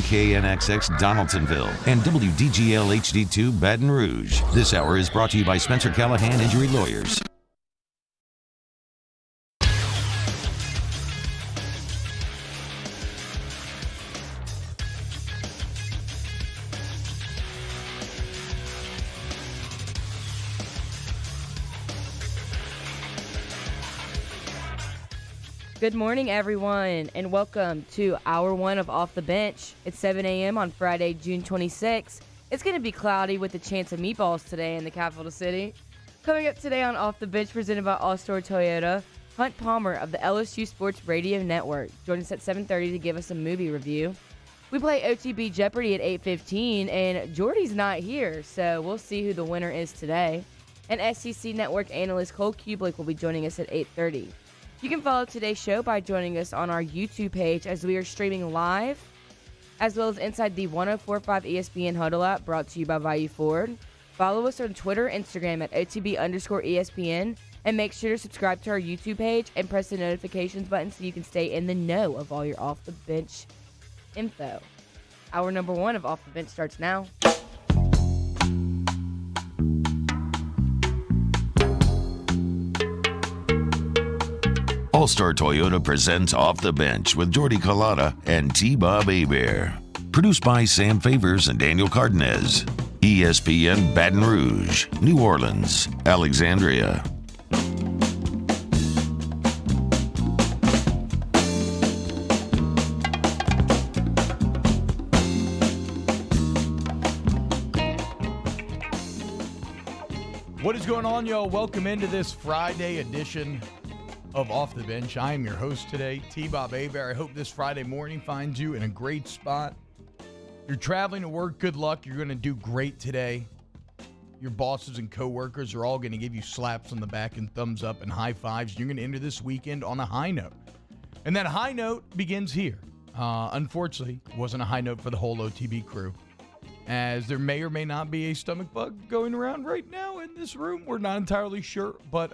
KNXX Donaldsonville and WDGL HD2 Baton Rouge. This hour is brought to you by Spencer Callahan Injury Lawyers. Good morning, everyone, and welcome to Hour 1 of Off the Bench. It's 7 a.m. on Friday, June 26th. It's going to be cloudy with a chance of meatballs today in the capital city. Coming up today on Off the Bench, presented by All-Star Toyota, Hunt Palmer of the LSU Sports Radio Network joins us at 7:30 to give us a movie review. We play OTB Jeopardy at 8:15, and Jordy's not here, so we'll see who the winner is today. And SEC Network analyst Cole Kublik will be joining us at 8:30. You can follow today's show by joining us on our YouTube page as we are streaming live, as well as inside the 104.5 ESPN Huddle app brought to you by Value Ford. Follow us on Twitter, Instagram at OTB_ESPN, and make sure to subscribe to our YouTube page and press the notifications button so you can stay in the know of all your off the bench info. Hour number 1 of Off the Bench starts now. All-Star Toyota presents Off the Bench with Jordy Collada and T-Bob Hebert. Produced by Sam Favors and Daniel Cardenas. ESPN Baton Rouge, New Orleans, Alexandria. What is going on, y'all? Welcome into this Friday edition of Off the Bench. I am your host today, T-Bob Hebert. I hope this Friday morning finds you in a great spot. You're traveling to work, good luck. You're going to do great today. Your bosses and coworkers are all going to give you slaps on the back and thumbs up and high fives. You're going to enter this weekend on a high note. And that high note begins here. Unfortunately, it wasn't a high note for the whole OTB crew, as there may or may not be a stomach bug going around right now in this room. We're not entirely sure, but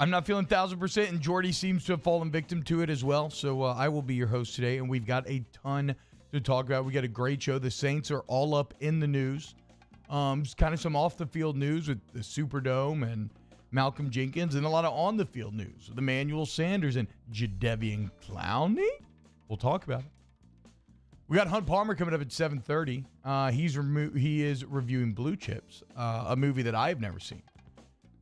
I'm not feeling 1,000%, and Jordy seems to have fallen victim to it as well. So I will be your host today, and we've got a ton to talk about. We got a great show. The Saints are all up in the news. Just kind of some off-the-field news with the Superdome and Malcolm Jenkins, and a lot of on-the-field news with Emmanuel Sanders and Jadeveon Clowney. We'll talk about it. We got Hunt Palmer coming up at 7:30. He is reviewing Blue Chips, a movie that I have never seen.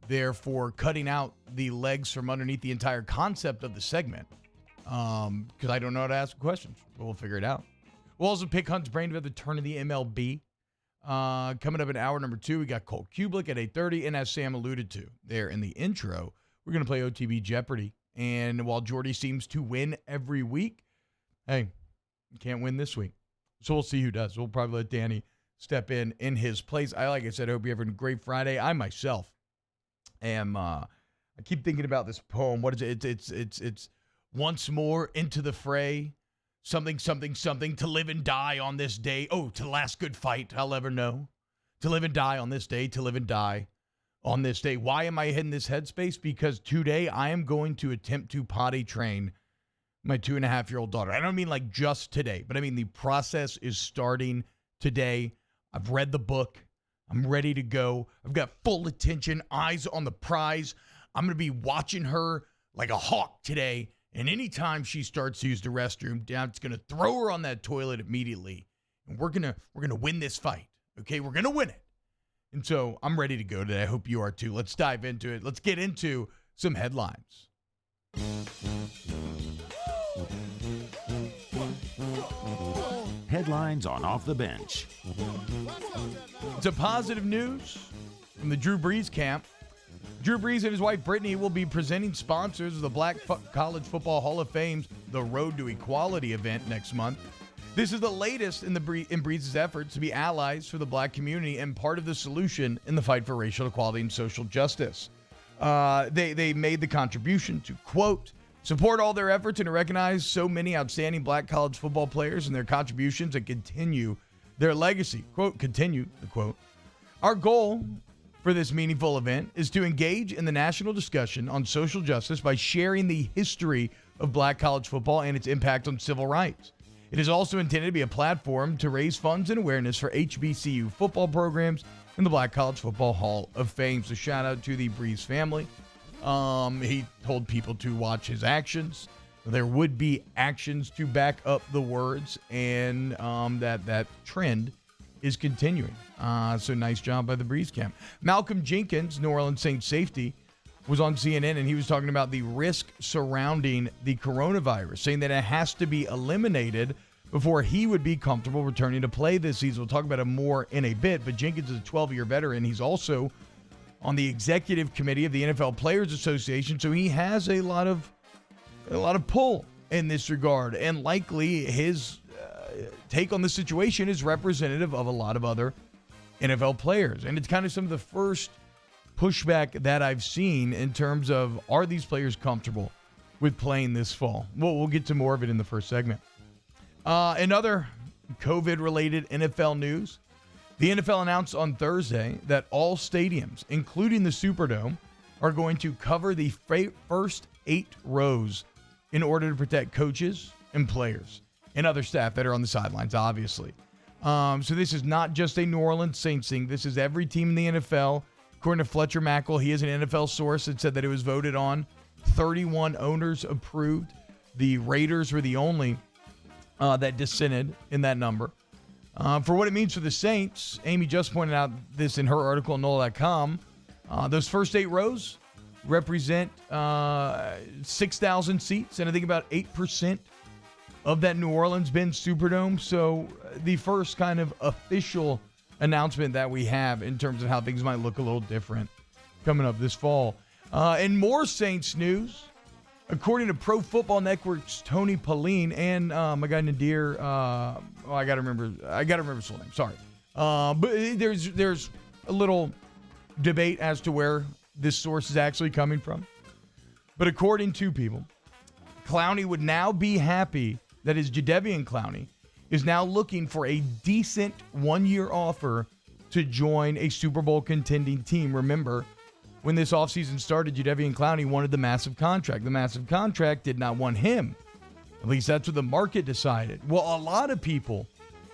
Therefore, cutting out the legs from underneath the entire concept of the segment, because I don't know how to ask questions, but we'll figure it out. We'll also pick Hunt's brain about the turn of the MLB. Coming up in hour number 2, we got Cole Kublik at 8:30, and as Sam alluded to there in the intro, we're going to play OTB Jeopardy. And while Jordy seems to win every week, hey, you can't win this week. So we'll see who does. We'll probably let Danny step in his place. Like I said, I hope you're having a great Friday. I myself I keep thinking about this poem. What is it? It's once more into the fray, something, something, something, to live and die on this day. Oh, to the last good fight I'll ever know. To live and die on this day, to live and die on this day. Why am I in this headspace? Because today I am going to attempt to potty train my 2.5-year-old daughter. I don't mean like just today, but I mean the process is starting today. I've read the book. I'm ready to go. I've got full attention, eyes on the prize. I'm going to be watching her like a hawk today. And anytime she starts to use the restroom, Dad's going to throw her on that toilet immediately. And we're going to win this fight. Okay? We're going to win it. And so I'm ready to go today. I hope you are too. Let's dive into it. Let's get into some headlines. Headlines on Off the Bench. It's a positive news from the Drew Brees camp. Drew Brees and his wife Brittany will be presenting sponsors of the Black College Football Hall of Fame's The Road to Equality event next month. This is the latest in Brees' efforts to be allies for the black community and part of the solution in the fight for racial equality and social justice. They made the contribution to, quote, support all their efforts and to recognize so many outstanding black college football players and their contributions and continue their legacy. Quote, continue, the quote. Our goal for this meaningful event is to engage in the national discussion on social justice by sharing the history of black college football and its impact on civil rights. It is also intended to be a platform to raise funds and awareness for HBCU football programs in the Black College Football Hall of Fame. So shout out to the Breeze family. He told people to watch his actions. There would be actions to back up the words, and that trend is continuing. So nice job by the Breeze camp. Malcolm Jenkins, New Orleans Saints safety, was on CNN, and he was talking about the risk surrounding the coronavirus, saying that it has to be eliminated before he would be comfortable returning to play this season. We'll talk about it more in a bit, but Jenkins is a 12-year veteran. He's also on the executive committee of the NFL Players Association, so he has a lot of pull in this regard, and likely his take on the situation is representative of a lot of other NFL players. And it's kind of some of the first pushback that I've seen in terms of, are these players comfortable with playing this fall? Well, we'll get to more of it in the first segment. In other COVID-related NFL news, the NFL announced on Thursday that all stadiums, including the Superdome, are going to cover the first 8 rows in order to protect coaches and players and other staff that are on the sidelines, obviously. So this is not just a New Orleans Saints thing. This is every team in the NFL. According to Fletcher Mackel, he is an NFL source that said that it was voted on. 31 owners approved. The Raiders were the only that dissented in that number. For what it means for the Saints, Amy just pointed out this in her article on NOLA.com. Those first 8 rows represent 6,000 seats, and I think about 8% of that New Orleans-Benz Superdome. So the first kind of official announcement that we have in terms of how things might look a little different coming up this fall. In more Saints news, according to Pro Football Network's Tony Pauline and my guy Nadir, I gotta remember his full name. Sorry, but there's a little debate as to where this source is actually coming from. But according to people, Clowney would now be happy that his Jadeveon Clowney is now looking for a decent 1-year offer to join a Super Bowl contending team. Remember, when this offseason started, Jadeveon Clowney wanted the massive contract. The massive contract did not want him. At least that's what the market decided. Well, a lot of people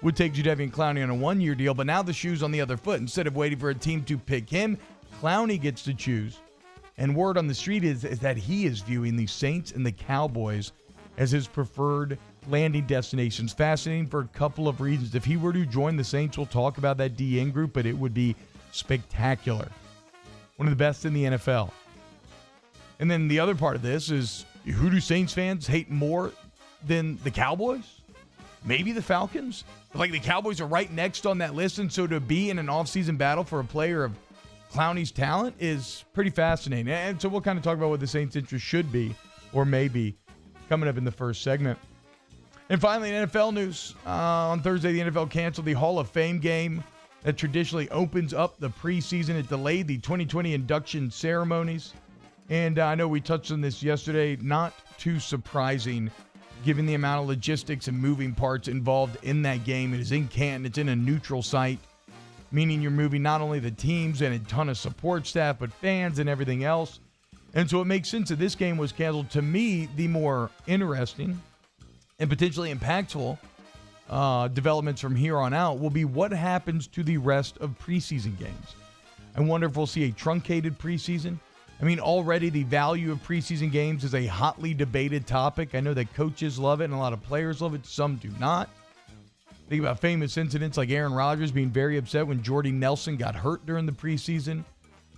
would take Jadeveon Clowney on a 1-year deal, but now the shoe's on the other foot. Instead of waiting for a team to pick him, Clowney gets to choose. And word on the street is that he is viewing the Saints and the Cowboys as his preferred landing destinations. Fascinating for a couple of reasons. If he were to join the Saints, we'll talk about that DN group, but it would be spectacular. One of the best in the NFL. And then the other part of this is, who do Saints fans hate more than the Cowboys? Maybe the Falcons? Like, the Cowboys are right next on that list, and so to be in an offseason battle for a player of Clowney's talent is pretty fascinating. And so we'll kind of talk about what the Saints' interest should be, or maybe, coming up in the first segment. And finally, in NFL news, on Thursday, the NFL canceled the Hall of Fame game that traditionally opens up the preseason. It delayed the 2020 induction ceremonies. And I know we touched on this yesterday. Not too surprising, given the amount of logistics and moving parts involved in that game. It is in Canton. It's in a neutral site, meaning you're moving not only the teams and a ton of support staff, but fans and everything else. And so it makes sense that this game was canceled. To me, the more interesting and potentially impactful developments from here on out will be what happens to the rest of preseason games. I wonder if we'll see a truncated preseason. I mean, already the value of preseason games is a hotly debated topic. I know that coaches love it and a lot of players love it. Some do not. Think about famous incidents like Aaron Rodgers being very upset when Jordy Nelson got hurt during the preseason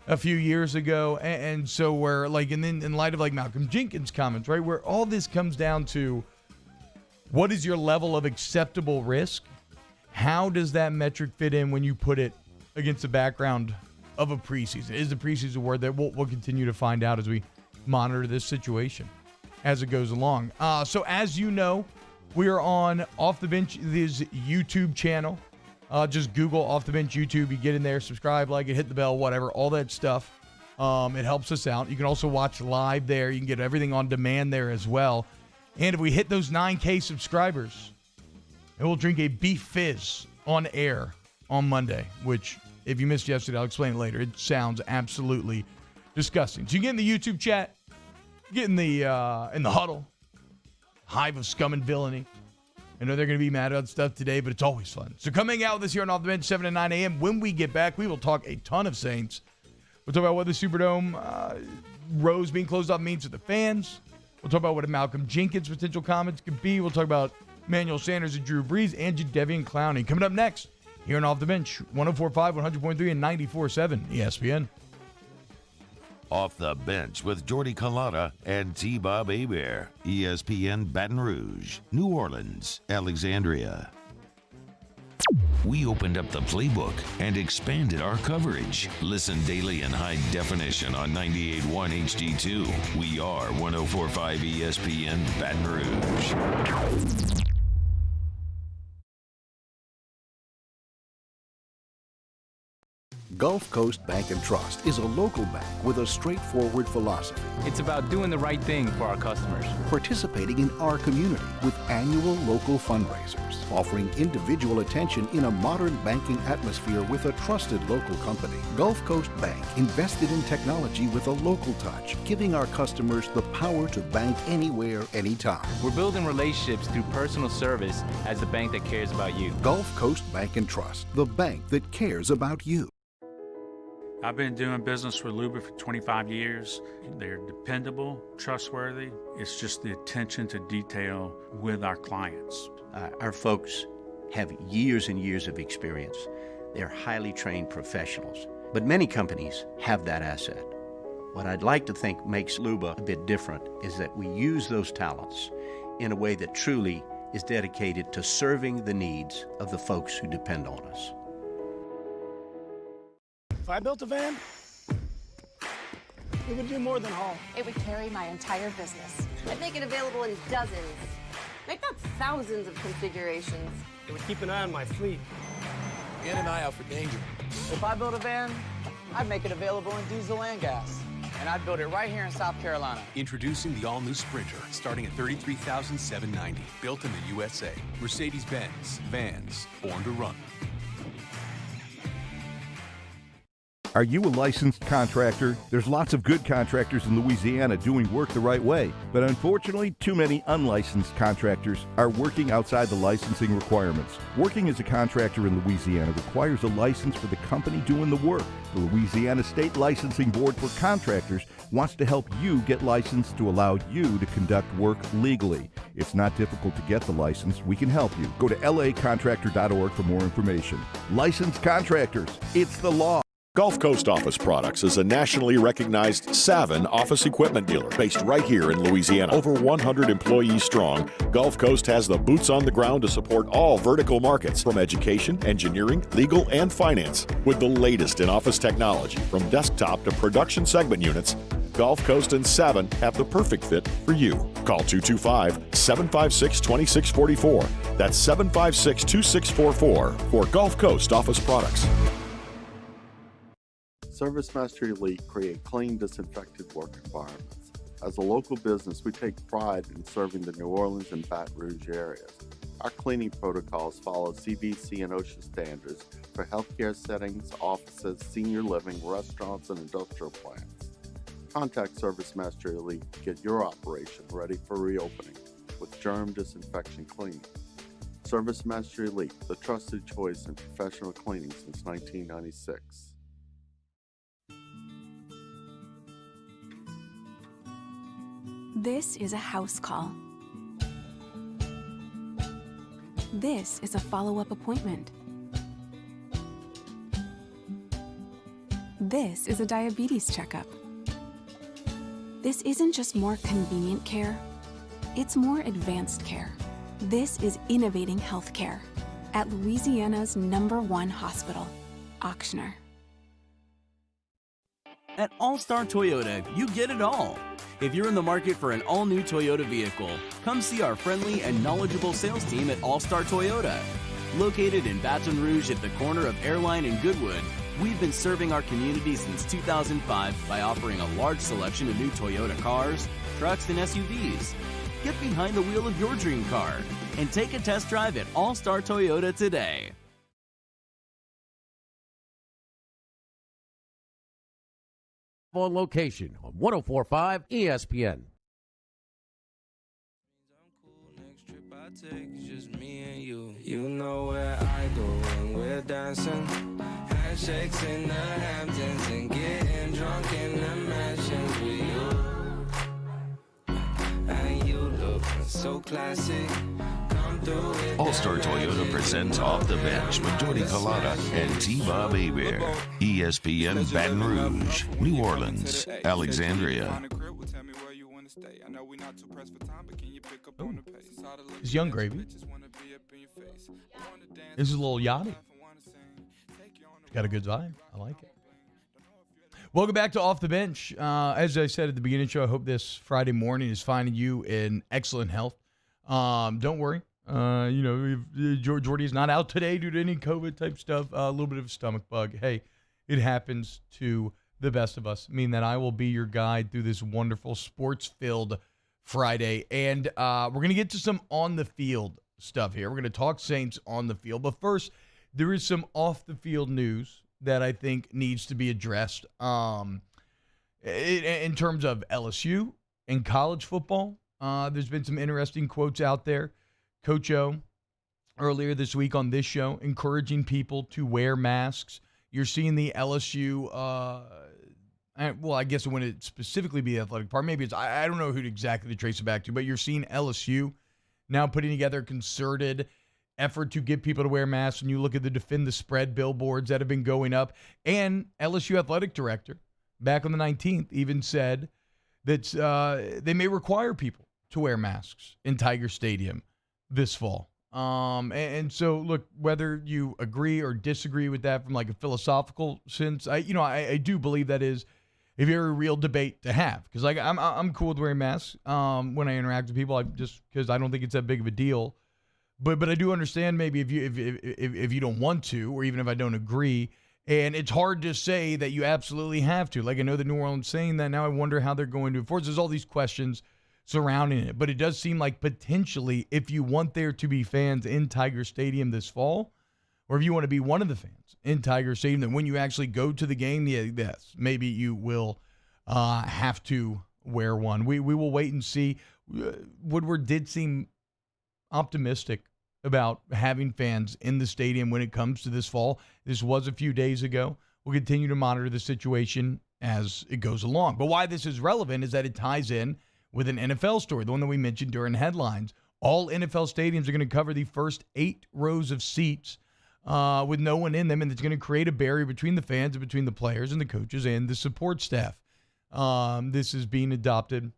a few years ago. And so where, like, and then in light of like Malcolm Jenkins' comments, right, where all this comes down to, what is your level of acceptable risk? How does that metric fit in when you put it against the background of a preseason? Is the preseason word that we'll continue to find out as we monitor this situation as it goes along. So as you know, we are on Off the Bench, this YouTube channel. Just Google Off the Bench YouTube. You get in there, subscribe, like it, hit the bell, whatever, all that stuff. It helps us out. You can also watch live there. You can get everything on demand there as well. And if we hit those 9K subscribers, and we'll drink a beef fizz on air on Monday, which, if you missed yesterday, I'll explain it later. It sounds absolutely disgusting. So you get in the YouTube chat, get in the huddle, hive of scum and villainy. I know they're going to be mad about stuff today, but it's always fun. So come hang out with us here on Off the Bench, 7 to 9 a.m. When we get back, we will talk a ton of Saints. We'll talk about what the Superdome rows being closed off means to the fans. We'll talk about what Malcolm Jenkins' potential comments could be. We'll talk about Emmanuel Sanders and Drew Brees and Jadeveon Clowney. Coming up next here on Off the Bench, 104.5, 100.3, and 94.7 ESPN. Off the Bench with Jordy Culotta and T-Bob Hebert. ESPN Baton Rouge, New Orleans, Alexandria. We opened up the playbook and expanded our coverage. Listen daily in high definition on 98.1 HD2. We are 104.5 ESPN Baton Rouge. Gulf Coast Bank & Trust is a local bank with a straightforward philosophy. It's about doing the right thing for our customers. Participating in our community with annual local fundraisers. Offering individual attention in a modern banking atmosphere with a trusted local company. Gulf Coast Bank invested in technology with a local touch, giving our customers the power to bank anywhere, anytime. We're building relationships through personal service as the bank that cares about you. Gulf Coast Bank & Trust, the bank that cares about you. I've been doing business with Luba for 25 years. They're dependable, trustworthy. It's just the attention to detail with our clients. Our folks have years and years of experience. They're highly trained professionals, but many companies have that asset. What I'd like to think makes Luba a bit different is that we use those talents in a way that truly is dedicated to serving the needs of the folks who depend on us. If I built a van, it would do more than haul. It would carry my entire business. I'd make it available in dozens, if not thousands of configurations. It would keep an eye on my fleet. Get an eye out for danger. If I built a van, I'd make it available in diesel and gas. And I'd build it right here in South Carolina. Introducing the all-new Sprinter, starting at $33,790. Built in the USA. Mercedes-Benz. Vans. Born to run. Are you a licensed contractor? There's lots of good contractors in Louisiana doing work the right way, but unfortunately, too many unlicensed contractors are working outside the licensing requirements. Working as a contractor in Louisiana requires a license for the company doing the work. The Louisiana State Licensing Board for Contractors wants to help you get licensed to allow you to conduct work legally. It's not difficult to get the license. We can help you. Go to lacontractor.org for more information. Licensed contractors, it's the law. Gulf Coast Office Products is a nationally recognized Savin office equipment dealer based right here in Louisiana. Over 100 employees strong, Gulf Coast has the boots on the ground to support all vertical markets from education, engineering, legal, and finance. With the latest in office technology from desktop to production segment units, Gulf Coast and Savin have the perfect fit for you. Call 225-756-2644. That's 756-2644 for Gulf Coast Office Products. ServiceMaster Elite create clean, disinfected work environments. As a local business, we take pride in serving the New Orleans and Baton Rouge areas. Our cleaning protocols follow CDC and OSHA standards for healthcare settings, offices, senior living, restaurants, and industrial plants. Contact ServiceMaster Elite to get your operation ready for reopening with germ disinfection cleaning. ServiceMaster Elite, the trusted choice in professional cleaning since 1996. This is a house call. This is a follow-up appointment. This is a diabetes checkup. This isn't just more convenient care, it's more advanced care. This is innovating healthcare at Louisiana's #1 hospital, Ochsner. At All-Star Toyota, you get it all. If you're in the market for an all-new Toyota vehicle, come see our friendly and knowledgeable sales team at All-Star Toyota. Located in Baton Rouge at the corner of Airline and Goodwood, we've been serving our community since 2005 by offering a large selection of new Toyota cars, trucks, and SUVs. Get behind the wheel of your dream car and take a test drive at All-Star Toyota today. On location on 104.5 ESPN. Next trip I take is just me You know where I go when we're dancing. Handshakes in the Hamptons and getting drunk in the mansions with you. And you look so classy. Come through with All-Star Toyota presents Off the Bench with Jordy Collada and T-Bob Hebert. ESPN Baton Rouge, New Orleans, Alexandria. It's Young Gravy. This is a little yachty. Got a good vibe. I like it. Welcome back to Off the Bench. As I said at the beginning of the show, I hope this Friday morning is finding you in excellent health. Don't worry. Jordy's not out today due to any COVID type stuff. A little bit of a stomach bug. Hey, it happens to the best of us. I mean that I will be your guide through this wonderful sports-filled Friday. And we're going to get to some on-the-field stuff here. We're going to talk Saints on the field. But first, there is some off-the-field news that I think needs to be addressed in terms of LSU and college football. There's been some interesting quotes out there. Coach O, earlier this week on this show, encouraging people to wear masks. You're seeing the LSU, I guess it wouldn't specifically be the athletic part. Maybe it's, I don't know who exactly to trace it back to, but you're seeing LSU now putting together a concerted effort to get people to wear masks. And you look at the Defend the Spread billboards that have been going up. And LSU athletic director, back on the 19th, even said that they may require people to wear masks in Tiger Stadium this fall. And so, look, whether you agree or disagree with that from like a philosophical sense, I do believe that is a very real debate to have. Because like I'm cool with wearing masks when I interact with people, just because I don't think it's that big of a deal. But I do understand maybe if you don't want to, or even if I don't agree. And it's hard to say that you absolutely have to. Like I know that New Orleans saying that now. I wonder how they're going to enforce. There's all these questions surrounding it. But it does seem like potentially if you want there to be fans in Tiger Stadium this fall, or if you want to be one of the fans in Tiger Stadium, then when you actually go to the game, yes, maybe you will have to wear one. We will wait and see. Woodward did seem optimistic about having fans in the stadium when it comes to this fall. This was a few days ago. We'll continue to monitor the situation as it goes along. But why this is relevant is that it ties in with an NFL story, the one that we mentioned during headlines. All NFL stadiums are going to cover the first 8 rows of seats with no one in them, and it's going to create a barrier between the fans and between the players and the coaches and the support staff. This is being adopted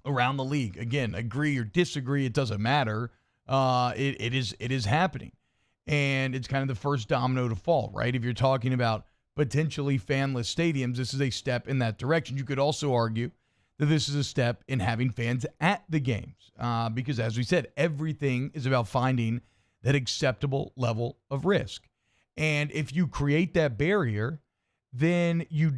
around the league. Again, agree or disagree, it doesn't matter. It is happening, and it's kind of the first domino to fall, right? If you're talking about potentially fanless stadiums, this is a step in that direction. You could also argue that this is a step in having fans at the games, because as we said, everything is about finding that acceptable level of risk. And if you create that barrier, then you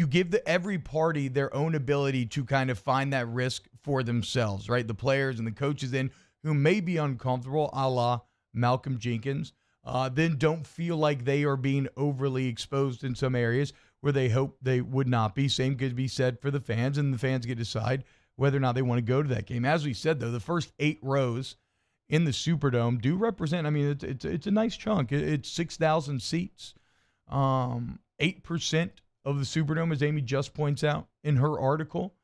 give every party their own ability to kind of find that risk for themselves, right? The players and the coaches then who may be uncomfortable, a la Malcolm Jenkins, then don't feel like they are being overly exposed in some areas where they hope they would not be. Same could be said for the fans, and the fans get to decide whether or not they want to go to that game. As we said, though, the first 8 rows in the Superdome do represent, I mean, it's a nice chunk. It's 6,000 seats. 8% of the Superdome, as Amy just points out in her article.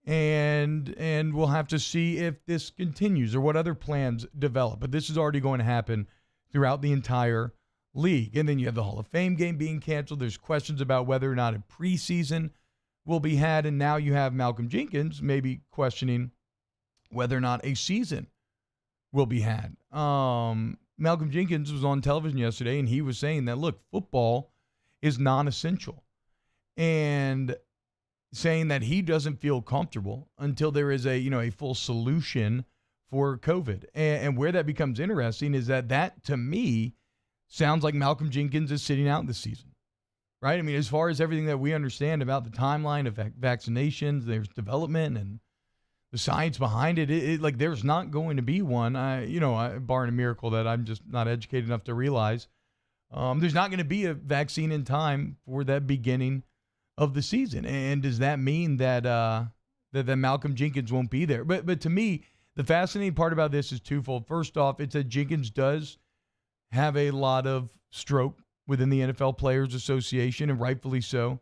And we'll have to see if this continues or what other plans develop. But this is already going to happen throughout the entire league. And then you have the Hall of Fame game being canceled. There's questions about whether or not a preseason will be had. And now you have Malcolm Jenkins maybe questioning whether or not a season will be had. Malcolm Jenkins was on television yesterday, and he was saying that, look, football is non-essential. And saying that he doesn't feel comfortable until there is a full solution for COVID. And where that becomes interesting is that to me sounds like Malcolm Jenkins is sitting out this season, right? I mean, as far as everything that we understand about the timeline of vaccinations, there's development and the science behind it, like there's not going to be one, barring a miracle that I'm just not educated enough to realize. There's not going to be a vaccine in time for that beginning of the season. And does that mean that Malcolm Jenkins won't be there? But to me, The fascinating part about this is twofold. First off, it's that Jenkins does have a lot of stroke within the NFL Players Association, and rightfully so.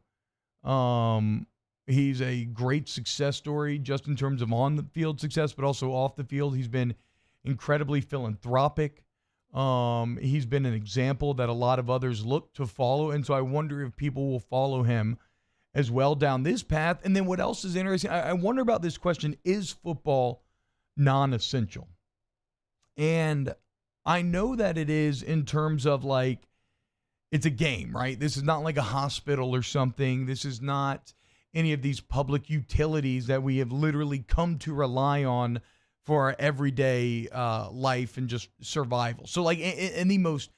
He's a great success story just in terms of on-the-field success, but also off the field. He's been incredibly philanthropic. He's been an example that a lot of others look to follow, and so I wonder if people will follow him as well down this path. And then what else is interesting, I wonder about this question, is football non-essential? And I know that it is in terms of like, it's a game, right? This is not like a hospital or something. This is not any of these public utilities that we have literally come to rely on for our everyday life and just survival. So like in the most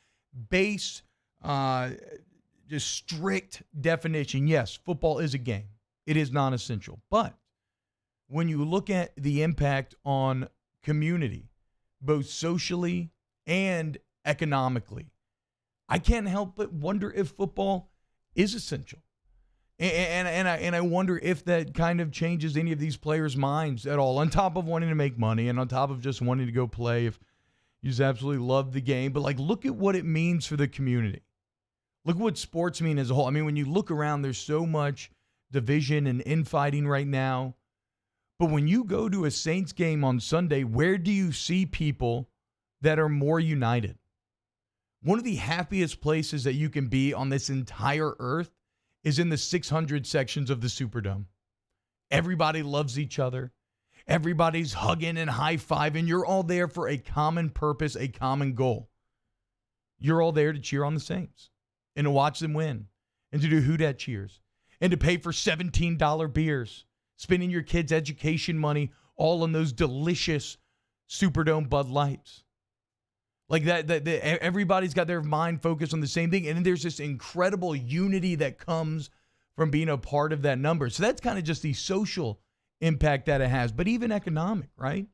base, just strict definition, yes, football is a game. It is non-essential. But when you look at the impact on community, both socially and economically, I can't help but wonder if football is essential. And I wonder if that kind of changes any of these players' minds at all, on top of wanting to make money and on top of just wanting to go play if you just absolutely love the game. But, like, look at what it means for the community. Look what sports mean as a whole. I mean, when you look around, there's so much division and infighting right now. But when you go to a Saints game on Sunday, where do you see people that are more united? One of the happiest places that you can be on this entire earth is in the 600 sections of the Superdome. Everybody loves each other. Everybody's hugging and high-fiving. You're all there for a common purpose, a common goal. You're all there to cheer on the Saints and to watch them win and to do who dat cheers and to pay for $17 beers, spending your kids' education money all on those delicious Superdome Bud Lights. Like that, everybody's got their mind focused on the same thing. And then there's this incredible unity that comes from being a part of that number. So that's kind of just the social impact that it has, but even economic, right?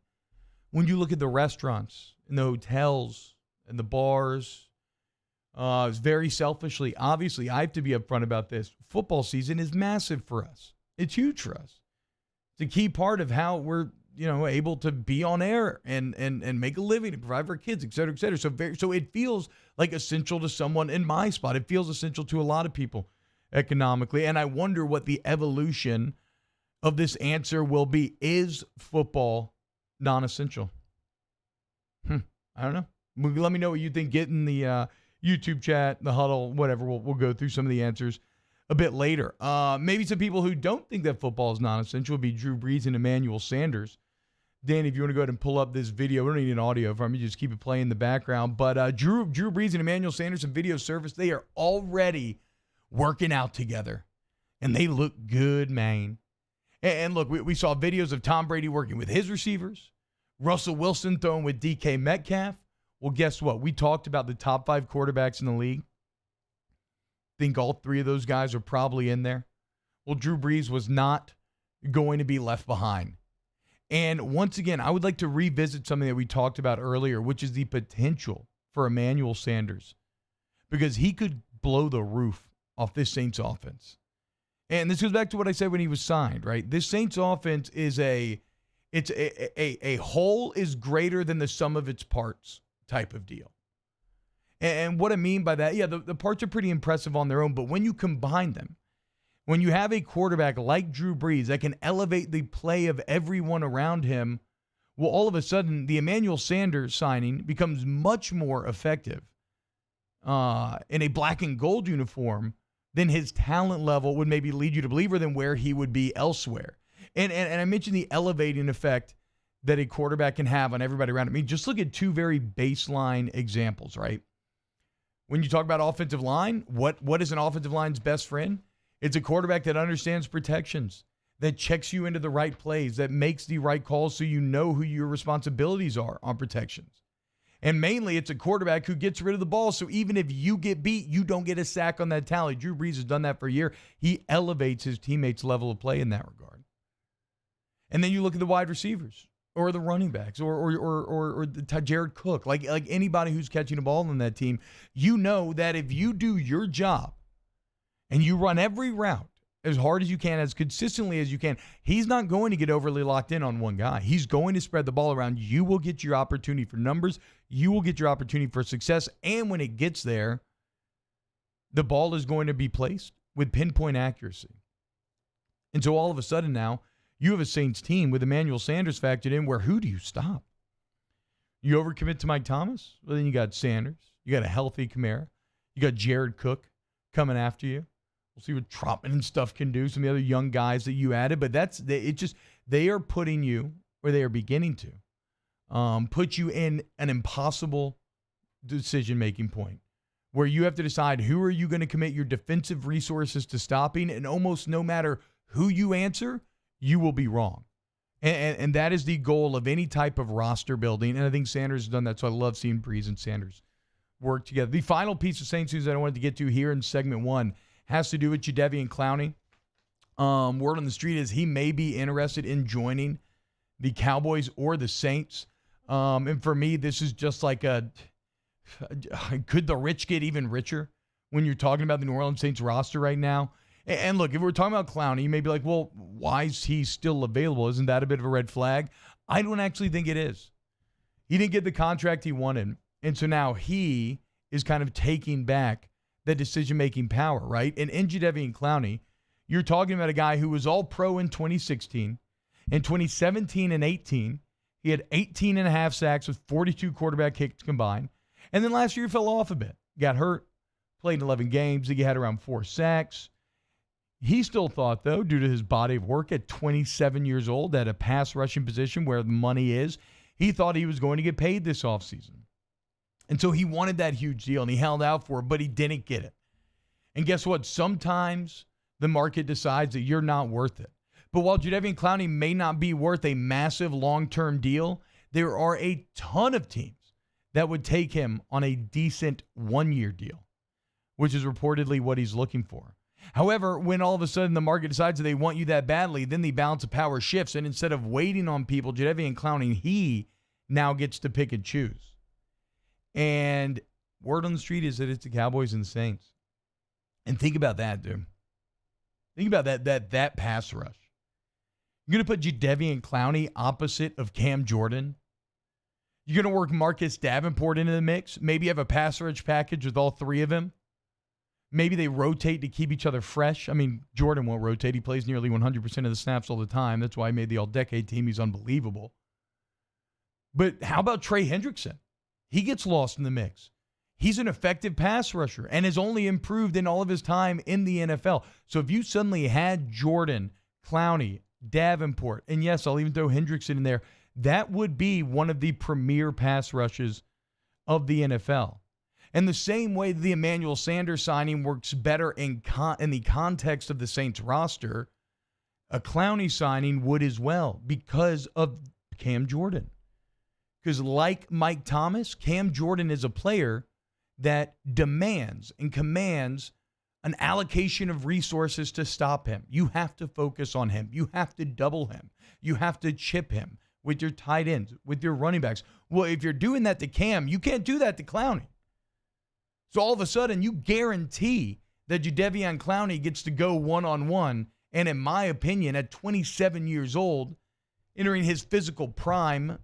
When you look at the restaurants and the hotels and the bars, very selfishly, obviously, I have to be upfront about this. Football season is massive for us. It's huge for us. It's a key part of how we're, able to be on air and make a living and provide for kids, et cetera, et cetera. So it feels like essential to someone in my spot. It feels essential to a lot of people economically. And I wonder what the evolution of this answer will be. Is football non-essential? I don't know. Let me know what you think. Get in the YouTube chat, the huddle, whatever. We'll go through some of the answers a bit later. Maybe some people who don't think that football is non-essential would be Drew Brees and Emmanuel Sanders. Danny, if you want to go ahead and pull up this video, we don't need an audio from you, just keep it playing in the background. But Drew Brees and Emmanuel Sanders and video service, they are already working out together. And they look good, man. And look, we saw videos of Tom Brady working with his receivers, Russell Wilson throwing with DK Metcalf. Well, guess what? We talked about the top 5 quarterbacks in the league. Think all 3 of those guys are probably in there. Well, Drew Brees was not going to be left behind. And once again, I would like to revisit something that we talked about earlier, which is the potential for Emmanuel Sanders, because he could blow the roof off this Saints offense. And this goes back to what I said when he was signed, right? This Saints offense is a whole is greater than the sum of its parts type of deal. And what I mean by that, yeah, the parts are pretty impressive on their own, but when you combine them, when you have a quarterback like Drew Brees that can elevate the play of everyone around him, well, all of a sudden, the Emmanuel Sanders signing becomes much more effective in a black and gold uniform than his talent level would maybe lead you to believe, or than where he would be elsewhere. And I mentioned the elevating effect that a quarterback can have on everybody around him. I mean, just look at 2 very baseline examples, right? When you talk about offensive line, what is an offensive line's best friend? It's a quarterback that understands protections, that checks you into the right plays, that makes the right calls so you know who your responsibilities are on protections. And mainly, it's a quarterback who gets rid of the ball, so even if you get beat, you don't get a sack on that tally. Drew Brees has done that for a year. He elevates his teammates' level of play in that regard. And then you look at the wide receivers, or the running backs, or Jared Cook, like anybody who's catching a ball on that team. You know that if you do your job and you run every route as hard as you can, as consistently as you can. He's not going to get overly locked in on one guy. He's going to spread the ball around. You will get your opportunity for numbers. You will get your opportunity for success. And when it gets there, the ball is going to be placed with pinpoint accuracy. And so all of a sudden now, you have a Saints team with Emmanuel Sanders factored in where who do you stop? You overcommit to Mike Thomas? Well, then you got Sanders. You got a healthy Kamara. You got Jared Cook coming after you. We'll see what Trotman and stuff can do. Some of the other young guys that you added. But they are putting you, or they are beginning to, put you in an impossible decision-making point where you have to decide who are you going to commit your defensive resources to stopping, and almost no matter who you answer, you will be wrong. And that is the goal of any type of roster building. And I think Sanders has done that, so I love seeing Breeze and Sanders work together. The final piece of Saints news that I wanted to get to here in segment one has to do with Jadeveon Clowney. Word on the street is he may be interested in joining the Cowboys or the Saints. And for me, this is just like could the rich get even richer when you're talking about the New Orleans Saints roster right now? And look, if we're talking about Clowney, you may be like, well, why is he still available? Isn't that a bit of a red flag? I don't actually think it is. He didn't get the contract he wanted. And so now he is kind of taking back the decision-making power, right? And in Jadeveon Clowney, you're talking about a guy who was all-pro in 2016. In 2017 and 18, he had 18 and a half sacks with 42 quarterback kicks combined. And then last year he fell off a bit. Got hurt, played 11 games. He had around 4 sacks. He still thought, though, due to his body of work at 27 years old, at a pass rushing position where the money is, he thought he was going to get paid this offseason. And so he wanted that huge deal, and he held out for it, but he didn't get it. And guess what? Sometimes the market decides that you're not worth it. But while Jadeveon Clowney may not be worth a massive long-term deal, there are a ton of teams that would take him on a decent one-year deal, which is reportedly what he's looking for. However, when all of a sudden the market decides that they want you that badly, then the balance of power shifts. And instead of waiting on people, Jadeveon Clowney, he now gets to pick and choose. And word on the street is that it's the Cowboys and the Saints. And think about that, dude. Think about that pass rush. You're going to put Jadeveon Clowney opposite of Cam Jordan. You're going to work Marcus Davenport into the mix. Maybe you have a pass rush package with all three of them. Maybe they rotate to keep each other fresh. I mean, Jordan won't rotate. He plays nearly 100% of the snaps all the time. That's why he made the all-decade team. He's unbelievable. But how about Trey Hendrickson? He gets lost in the mix. He's an effective pass rusher and has only improved in all of his time in the NFL. So if you suddenly had Jordan, Clowney, Davenport, and yes, I'll even throw Hendrickson in there, that would be one of the premier pass rushes of the NFL. And the same way the Emmanuel Sanders signing works better in the context of the Saints roster, a Clowney signing would as well because of Cam Jordan. Because like Mike Thomas, Cam Jordan is a player that demands and commands an allocation of resources to stop him. You have to focus on him. You have to double him. You have to chip him with your tight ends, with your running backs. Well, if you're doing that to Cam, you can't do that to Clowney. So all of a sudden, you guarantee that Jadeveon Clowney gets to go one-on-one. And in my opinion, at 27 years old, entering his physical prime,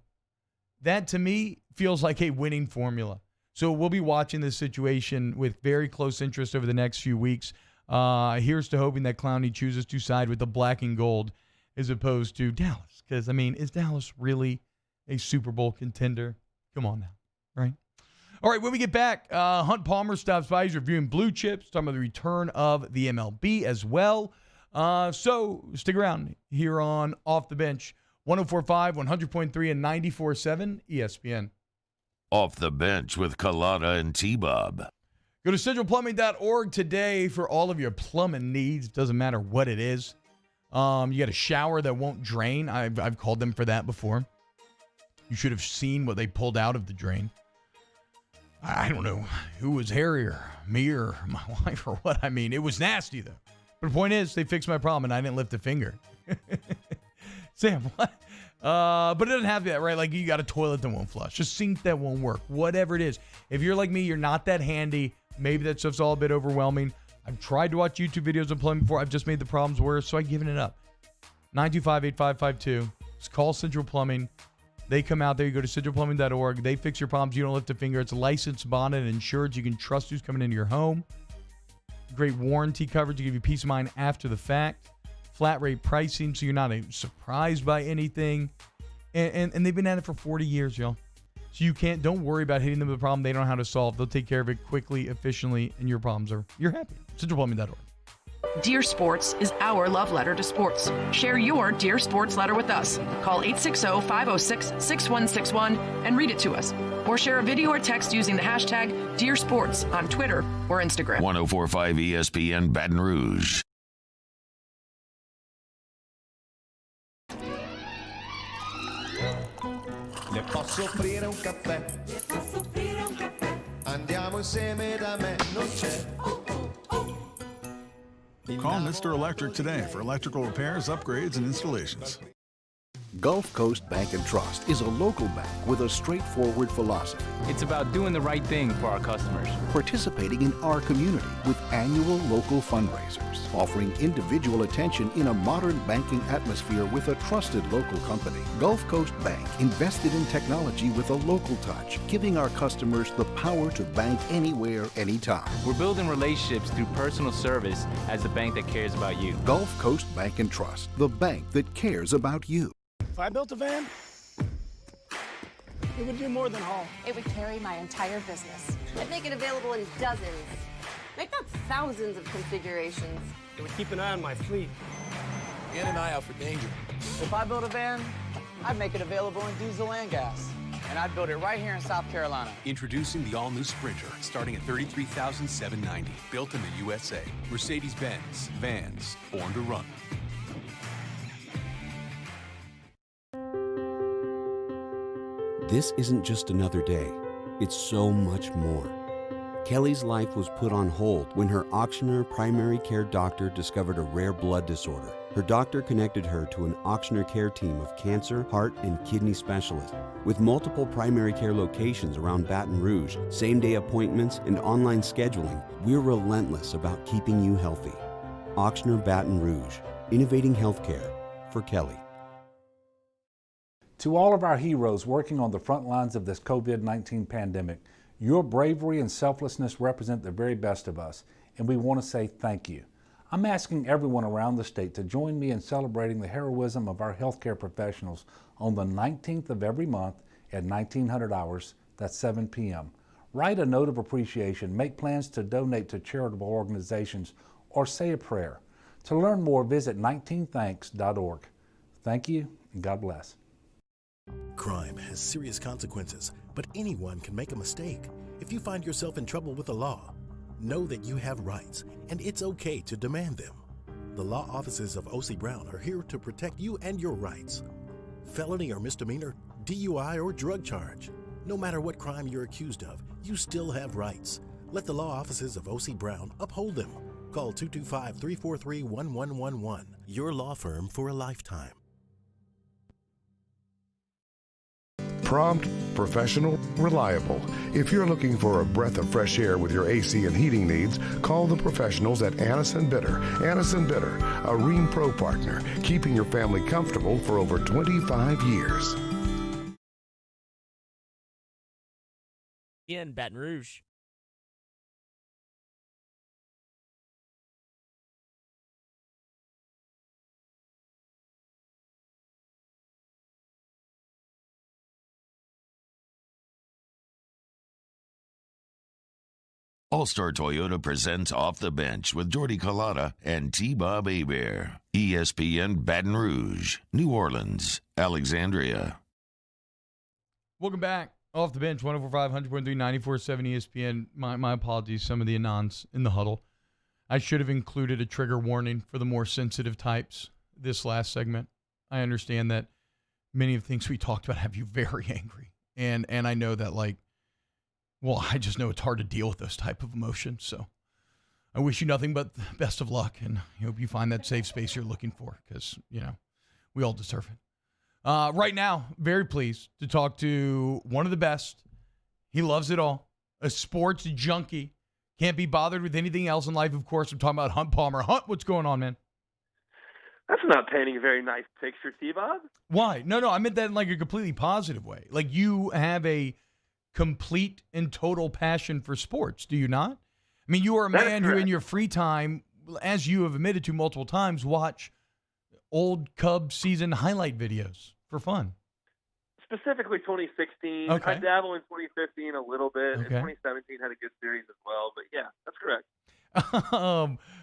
that to me feels like a winning formula. So we'll be watching this situation with very close interest over the next few weeks. Here's to hoping that Clowney chooses to side with the black and gold as opposed to Dallas. Because, I mean, is Dallas really a Super Bowl contender? Come on now, right? All right, when we get back, Hunt Palmer stops by. He's reviewing blue chips, talking about the return of the MLB as well. So stick around here on Off the Bench, 104.5, 100.3, and 94.7 ESPN. Off the Bench with Collada and T-Bob. Go to centralplumbing.org today for all of your plumbing needs. Doesn't matter what it is. You got a shower that won't drain. I've called them for that before. You should have seen what they pulled out of the drain. I don't know who was hairier, me or my wife or what. I mean, it was nasty, though. But the point is, they fixed my problem, and I didn't lift a finger. Sam, what? But it doesn't have that, right? Like, you got a toilet that won't flush, a sink that won't work, whatever it is. If you're like me, you're not that handy. Maybe that stuff's all a bit overwhelming. I've tried to watch YouTube videos of plumbing before. I've just made the problems worse, so I've given it up. 925-8552. Just call Central Plumbing. They come out there. You go to centralplumbing.org. They fix your problems. You don't lift a finger. It's licensed, bonded, and insured. You can trust who's coming into your home. Great warranty coverage to give you peace of mind after the fact. Flat rate pricing, so you're not surprised by anything. And they've been at it for 40 years, y'all. So don't worry about hitting them with a problem they don't know how to solve. They'll take care of it quickly, efficiently, and you're happy. centralplumbing.org. Dear Sports is our love letter to sports. Share your Dear Sports letter with us. Call 860-506-6161 and read it to us. Or share a video or text using the hashtag Dear Sports on Twitter or Instagram. 104.5 ESPN Baton Rouge. Le posso offrire un caffè? Andiamo insieme da me, non c'è. Call Mr. Electric today for electrical repairs, upgrades, and installations. Gulf Coast Bank and Trust is a local bank with a straightforward philosophy. It's about doing the right thing for our customers. Participating in our community with annual local fundraisers, offering individual attention in a modern banking atmosphere with a trusted local company. Gulf Coast Bank invested in technology with a local touch, giving our customers the power to bank anywhere, anytime. We're building relationships through personal service as the bank that cares about you. Gulf Coast Bank and Trust, the bank that cares about you. If I built a van, it would do more than haul. It would carry my entire business. I'd make it available in dozens. Make that thousands of configurations. It would keep an eye on my fleet. And an eye out for danger. If I built a van, I'd make it available in diesel and gas. And I'd build it right here in South Carolina. Introducing the all-new Sprinter, starting at $33,790. Built in the USA. Mercedes-Benz. Vans. Born to run. This isn't just another day. It's so much more. Kelly's life was put on hold when her Auctioner primary care doctor discovered a rare blood disorder. Her doctor connected her to an Auctioner care team of cancer, heart, and kidney specialists. With multiple primary care locations around Baton Rouge, same-day appointments, and online scheduling, we're relentless about keeping you healthy. Auctioner Baton Rouge, innovating healthcare for Kelly. To all of our heroes working on the front lines of this COVID-19 pandemic, your bravery and selflessness represent the very best of us, and we want to say thank you. I'm asking everyone around the state to join me in celebrating the heroism of our healthcare professionals on the 19th of every month at 1900 hours, that's 7 p.m. Write a note of appreciation, make plans to donate to charitable organizations, or say a prayer. To learn more, visit 19thanks.org. Thank you, and God bless. Crime has serious consequences, but anyone can make a mistake. If you find yourself in trouble with the law, know that you have rights, and it's okay to demand them. The law offices of O.C. Brown are here to protect you and your rights. Felony or misdemeanor, DUI or drug charge. No matter what crime you're accused of, you still have rights. Let the law offices of O.C. Brown uphold them. Call 225-343-1111. Your law firm for a lifetime. Prompt, professional, reliable. If you're looking for a breath of fresh air with your AC and heating needs, call the professionals at Anison Bitter. Anison Bitter, a Rheem Pro partner, keeping your family comfortable for over 25 years. In Baton Rouge. All-Star Toyota presents Off the Bench with Jordy Collada and T-Bob Hebert. ESPN Baton Rouge, New Orleans, Alexandria. Welcome back. Off the Bench, 104.5, 100.3, 94.7 ESPN. My apologies, some of the anons in the huddle. I should have included a trigger warning for the more sensitive types this last segment. I understand that many of the things we talked about have you very angry. And I know that, I just know it's hard to deal with those type of emotions. So I wish you nothing but the best of luck, and I hope you find that safe space you're looking for because, we all deserve it. Right now, very pleased to talk to one of the best. He loves it all. A sports junkie. Can't be bothered with anything else in life. Of course, I'm talking about Hunt Palmer. Hunt, what's going on, man? That's not painting a very nice picture, T-Bob. Why? No, I meant that in like a completely positive way. Like you have a complete and total passion for sports, do you not? I mean, you are a man who in your free time, as you have admitted to multiple times, watch old Cubs season highlight videos for fun. Specifically 2016. Okay. I dabble in 2015 a little bit, and Okay. 2017 had a good series as well. But yeah, that's correct.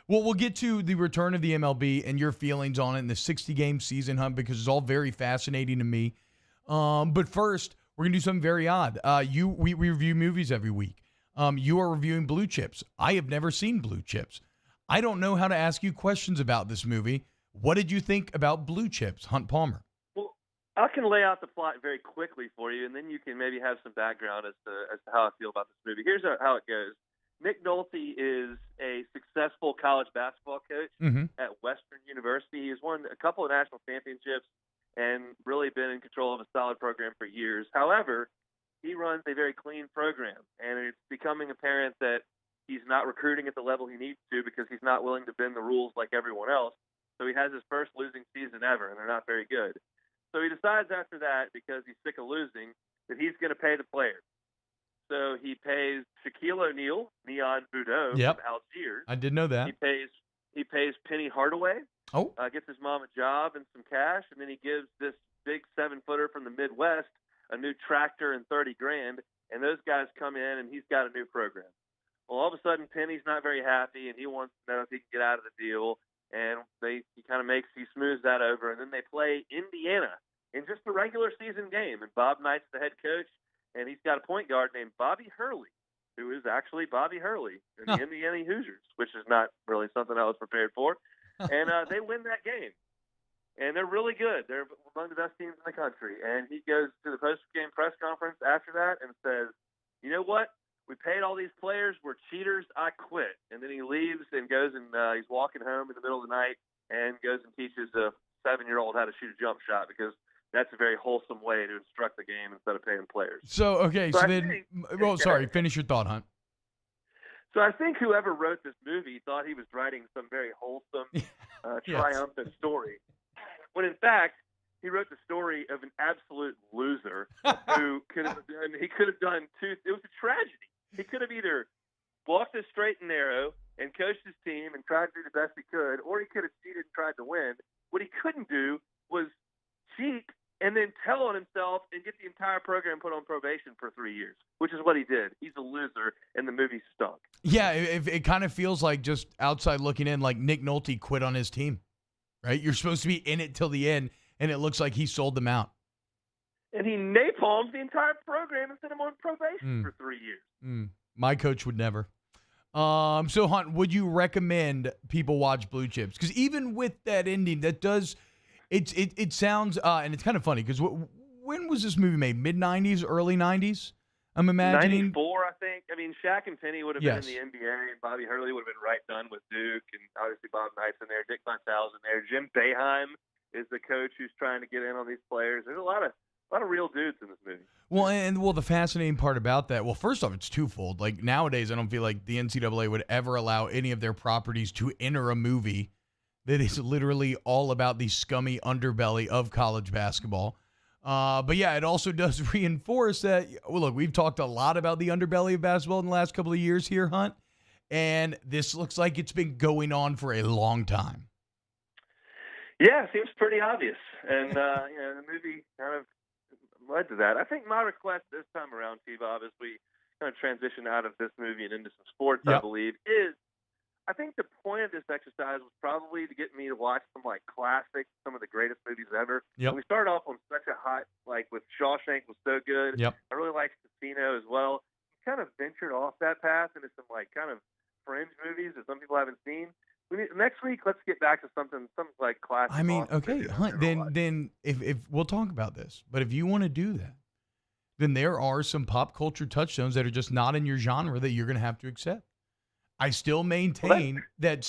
Well, we'll get to the return of the MLB and your feelings on it in the 60-game season, Hunt, because it's all very fascinating to me. But first, we're going to do something very odd. We review movies every week. You are reviewing Blue Chips. I have never seen Blue Chips. I don't know how to ask you questions about this movie. What did you think about Blue Chips, Hunt Palmer? Well, I can lay out the plot very quickly for you, and then you can maybe have some background as to how I feel about this movie. Here's how it goes. Nick Nolte is a successful college basketball coach at Western University. He's won a couple of national championships and really been in control of a solid program for years. However, he runs a very clean program, and it's becoming apparent that he's not recruiting at the level he needs to because he's not willing to bend the rules like everyone else. So he has his first losing season ever, and they're not very good. So he decides after that, because he's sick of losing, that he's going to pay the players. So he pays Shaquille O'Neal, Neon Boudreaux Yep. from Algiers. I did know that. He pays Penny Hardaway. Oh. Gets his mom a job and some cash, and then he gives this big 7-footer from the Midwest a new tractor and $30,000. And those guys come in, and he's got a new program. Well, all of a sudden, Penny's not very happy, and he wants to know if he can get out of the deal. And he smooths that over, and then they play Indiana in just a regular season game. And Bob Knight's the head coach, and he's got a point guard named Bobby Hurley, who is actually Bobby Hurley in the Indiana Hoosiers, which is not really something I was prepared for. And they win that game. And they're really good. They're among the best teams in the country. And he goes to the post-game press conference after that and says, you know what? We paid all these players. We're cheaters. I quit. And then he leaves and goes and he's walking home in the middle of the night and goes and teaches a 7-year-old how to shoot a jump shot because that's a very wholesome way to instruct the game instead of paying players. So, okay. Finish your thought, Hunt. So I think whoever wrote this movie thought he was writing some very wholesome, triumphant story. When in fact, he wrote the story of an absolute loser who could have done two. It was a tragedy. He could have either walked this straight and narrow and coached his team and tried to do the best he could, or he could have cheated and tried to win. What he couldn't do was cheat and then tell on himself and get the entire program put on probation for 3 years, which is what he did. He's a loser, and the movie stunk. Yeah, it kind of feels like, just outside looking in, like Nick Nolte quit on his team, right? You're supposed to be in it till the end, and it looks like he sold them out. And he napalmed the entire program and sent him on probation for 3 years. My coach would never. So, Hunt, would you recommend people watch Blue Chips? Because even with that ending, that does it sounds and it's kind of funny because when was this movie made? Mid-90s, early 90s? I'm imagining 94, I think. I mean, Shaq and Penny would have been in the NBA, and Bobby Hurley would have been right done with Duke, and obviously Bob Knight's in there, Dick Vitale's in there, Jim Boeheim is the coach who's trying to get in on these players. There's a lot of real dudes in this movie. Well, the fascinating part about that, well, first off, it's twofold. Like nowadays, I don't feel like the NCAA would ever allow any of their properties to enter a movie that is literally all about the scummy underbelly of college basketball. But yeah, it also does reinforce that. Well, look, we've talked a lot about the underbelly of basketball in the last couple of years here, Hunt, and this looks like it's been going on for a long time. Yeah, it seems pretty obvious, and the movie kind of led to that. I think my request this time around, T-Bob, as we kind of transition out of this movie and into some sports, I believe, is I think the point of this exercise was probably to get me to watch some classics, some of the greatest movies ever. Yep. We started off on such a hot, with Shawshank was so good. Yep. I really liked Casino as well. Kind of ventured off that path into some kind of fringe movies that some people haven't seen. Next week, let's get back to some classic. I mean, okay, Hunt, then if we'll talk about this, but if you want to do that, then there are some pop culture touchstones that are just not in your genre that you're going to have to accept. I still maintain that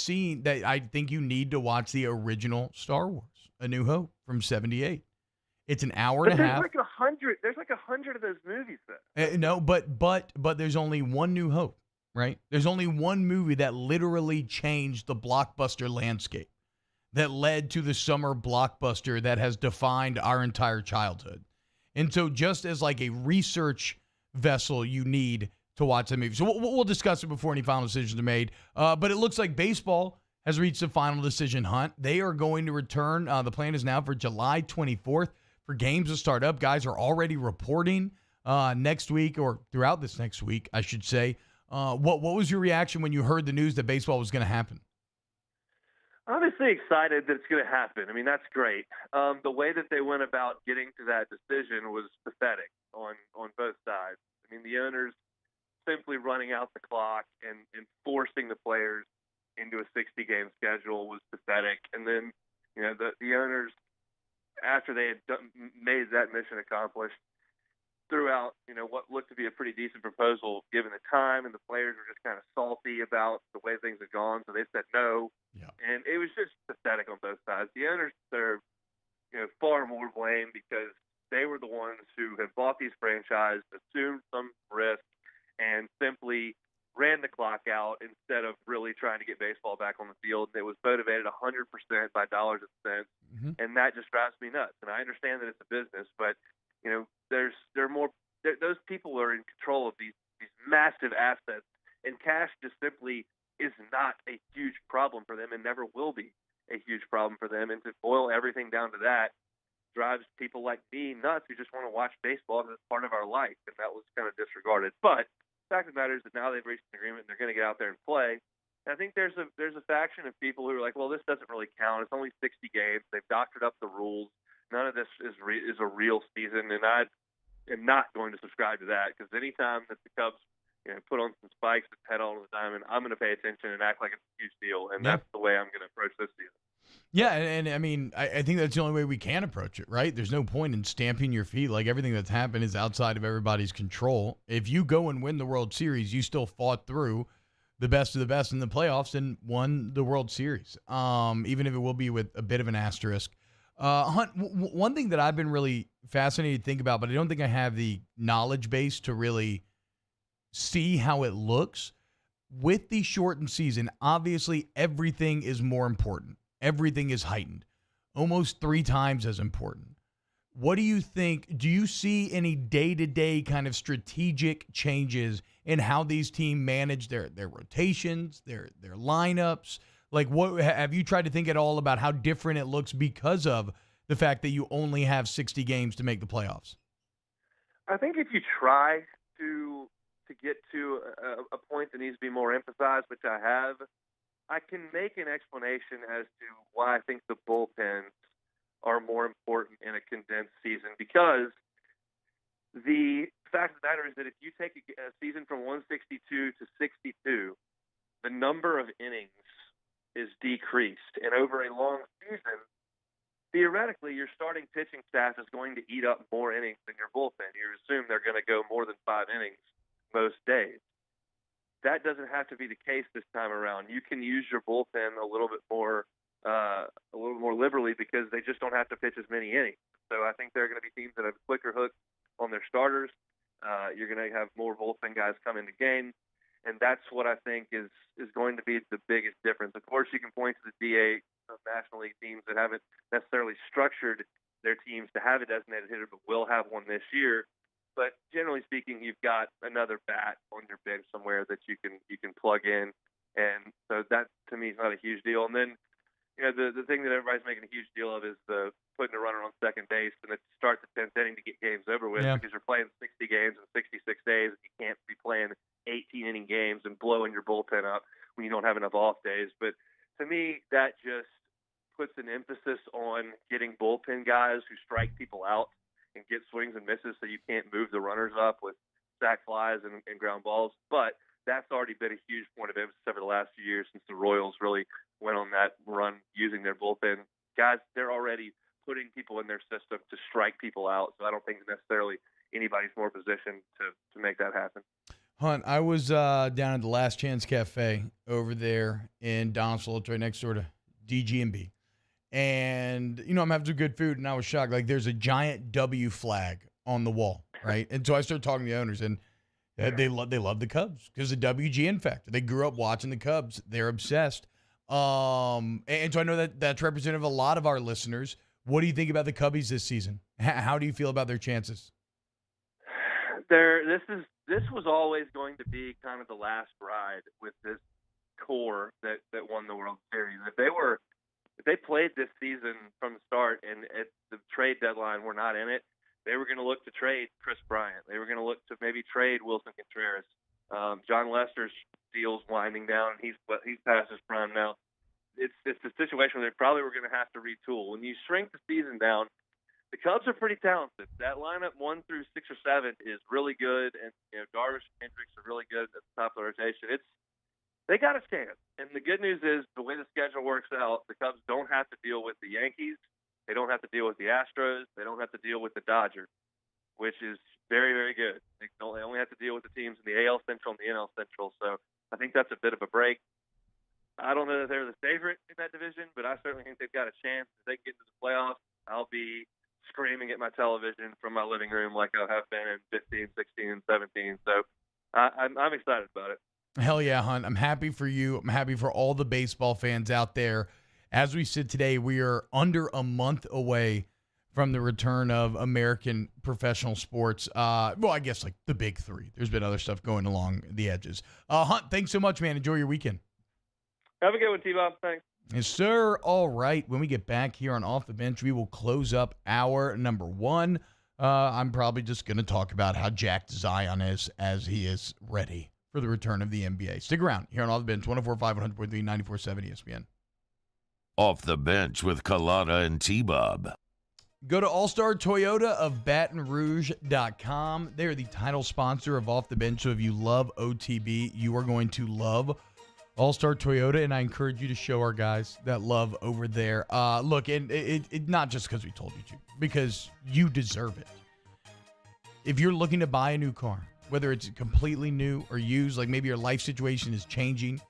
I think you need to watch the original Star Wars, A New Hope from '78. It's an hour and a half. There's 100 of those movies, though. No, but there's only one New Hope, right? There's only one movie that literally changed the blockbuster landscape, that led to the summer blockbuster that has defined our entire childhood. And so just as like a research vessel, you need to watch the movie. So we'll discuss it before any final decisions are made. But it looks like baseball has reached the final decision hunt. They are going to return. The plan is now for July 24th for games to start up. Guys are already reporting next week, or throughout this next week, I should say. What was your reaction when you heard the news that baseball was going to happen? Obviously excited that it's going to happen. I mean, that's great. The way that they went about getting to that decision was pathetic on both sides. I mean, the owners simply running out the clock and forcing the players into a 60-game schedule was pathetic. And then, the owners, after they had made that mission accomplished, threw out, what looked to be a pretty decent proposal given the time, and the players were just kind of salty about the way things had gone, so they said no. Yeah. And it was just pathetic on both sides. The owners deserve, far more blame because they were the ones who had bought these franchises, assumed some risk, and simply ran the clock out instead of really trying to get baseball back on the field. It was motivated 100% by dollars and cents, and that just drives me nuts. And I understand that it's a business, but those people are in control of these massive assets, and cash just simply is not a huge problem for them and never will be a huge problem for them. And to boil everything down to that drives people like me nuts who just want to watch baseball because it's part of our life, and that was kind of disregarded. But the fact of the matter is that now they've reached an agreement and they're going to get out there and play. And I think there's a faction of people who are like, well, this doesn't really count. It's only 60 games. They've doctored up the rules. None of this is a real season, and I am not going to subscribe to that, because anytime that the Cubs put on some spikes and head on the diamond, I'm going to pay attention and act like it's a huge deal, and that's the way I'm going to approach this season. Yeah, and I mean, I think that's the only way we can approach it, right? There's no point in stamping your feet. Like, everything that's happened is outside of everybody's control. If you go and win the World Series, you still fought through the best of the best in the playoffs and won the World Series, even if it will be with a bit of an asterisk. Hunt, one thing that I've been really fascinated to think about, but I don't think I have the knowledge base to really see how it looks. With the shortened season, obviously everything is more important. Everything is heightened, almost 3 times as important. What do you think? Do you see any day-to-day kind of strategic changes in how these teams manage their rotations, their lineups? Like, what have you tried to think at all about how different it looks because of the fact that you only have 60 games to make the playoffs? I think if you try to get to a point that needs to be more emphasized, which I have, I can make an explanation as to why I think the bullpens are more important in a condensed season, because the fact of the matter is that if you take a season from 162 to 62, the number of innings is decreased. And over a long season, theoretically, your starting pitching staff is going to eat up more innings than your bullpen. You assume they're going to go more than 5 innings most days. That doesn't have to be the case this time around. You can use your bullpen a little bit more liberally, because they just don't have to pitch as many innings. So I think there are going to be teams that have quicker hooks on their starters. You're going to have more bullpen guys come into game, and that's what I think is going to be the biggest difference. Of course, you can point to the DA of National League teams that haven't necessarily structured their teams to have a designated hitter, but will have one this year. But generally speaking, you've got another bat on your bench somewhere that you can plug in, and so that to me is not a huge deal. And then, the thing that everybody's making a huge deal of is the putting a runner on second base and it starts the 10th inning to get games over with, because you're playing 60 games in 66 days, and you can't be playing 18-inning games and blowing your bullpen up when you don't have enough off days. But to me, that just puts an emphasis on getting bullpen guys who strike people out and get swings and misses, so you can't move the runners up with sac flies and ground balls. But that's already been a huge point of emphasis over the last few years since the Royals really went on that run using their bullpen. Guys, they're already putting people in their system to strike people out, so I don't think necessarily anybody's more positioned to make that happen. Hunt, I was down at the Last Chance Cafe over there in Donaldsonville. It's right next door to DG&B. And, I'm having some good food, and I was shocked. Like, there's a giant W flag on the wall, right? And so I started talking to the owners, and They love the Cubs because of the WGN factor. They grew up watching the Cubs. They're obsessed. And so I know that's representative of a lot of our listeners. What do you think about the Cubbies this season? How do you feel about their chances? This was always going to be kind of the last ride with this core that won the World Series. If they played this season from the start and at the trade deadline we're not in it, they were going to look to trade Chris Bryant. They were going to look to maybe trade Wilson Contreras. John Lester's deal's winding down, and he's past his prime now. It's a situation where they probably were going to have to retool. When you shrink the season down, the Cubs are pretty talented. That lineup 1 through 6 or 7 is really good, and Darvish and Hendricks are really good at the top of the rotation. They got a chance, and the good news is the way the schedule works out, the Cubs don't have to deal with the Yankees, they don't have to deal with the Astros, they don't have to deal with the Dodgers, which is very, very good. They only have to deal with the teams in the AL Central and the NL Central, so I think that's a bit of a break. I don't know that they're the favorite in that division, but I certainly think they've got a chance. If they get into the playoffs, I'll be screaming at my television from my living room like I have been in 15, 16, and 17. So I'm excited about it. Hell yeah, Hunt. I'm happy for you. I'm happy for all the baseball fans out there. As we sit today, we are under a month away from the return of American professional sports. Well, I guess like the big three. There's been other stuff going along the edges. Hunt, thanks so much, man. Enjoy your weekend. Have a good one, T-Bob. Thanks. Yes, sir. All right. When we get back here on Off the Bench, we will close up hour number 1. I'm probably just going to talk about how jacked Zion is as he is ready for the return of the NBA. Stick around here on Off the Bench, 104.5, 100.3, 94.7 ESPN. Off the Bench with Kalata and T-Bob. Go to All-Star Toyota of BatonRouge.com. They are the title sponsor of Off the Bench, so if you love OTB, you are going to love All-Star Toyota, and I encourage you to show our guys that love over there. Look, and it not just because we told you to, because you deserve it. If you're looking to buy a new car, whether it's completely new or used, like maybe your life situation is changing,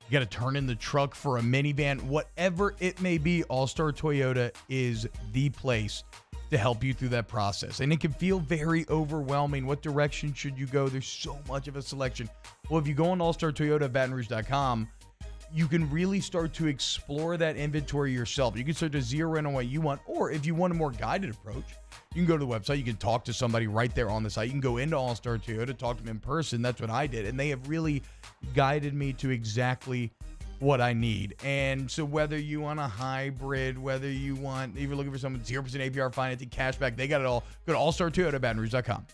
you got to turn in the truck for a minivan, whatever it may be, All-Star Toyota is the place to help you through that process. And it can feel very overwhelming. What direction should you go? There's so much of a selection. Well, if you go on allstartoyota.batonrouge.com, you can really start to explore that inventory yourself. You can start to zero in on what you want, or if you want a more guided approach, you can go to the website. You can talk to somebody right there on the site. You can go into All-Star Toyota, talk to them in person. That's what I did, and they have really guided me to exactly what I need. And so whether you want a hybrid, whether you want, if you're looking for someone 0% APR financing, cashback, they got it all. Go to allstartoyota.batonrouge.com.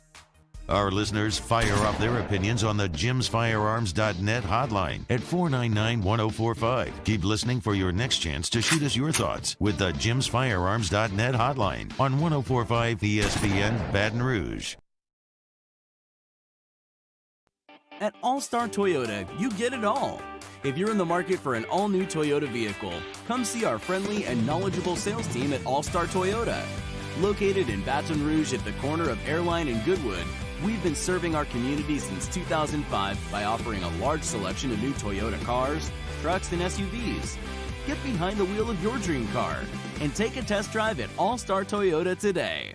Our listeners fire off their opinions on the jimsfirearms.net hotline at 499-1045. Keep listening for your next chance to shoot us your thoughts with the jimsfirearms.net hotline on 1045 ESPN Baton Rouge. At All-Star Toyota, you get it all. If you're in the market for an all-new Toyota vehicle, come see our friendly and knowledgeable sales team at All-Star Toyota. Located in Baton Rouge at the corner of Airline and Goodwood, we've been serving our community since 2005 by offering a large selection of new Toyota cars, trucks, and SUVs. Get behind the wheel of your dream car and take a test drive at All-Star Toyota today.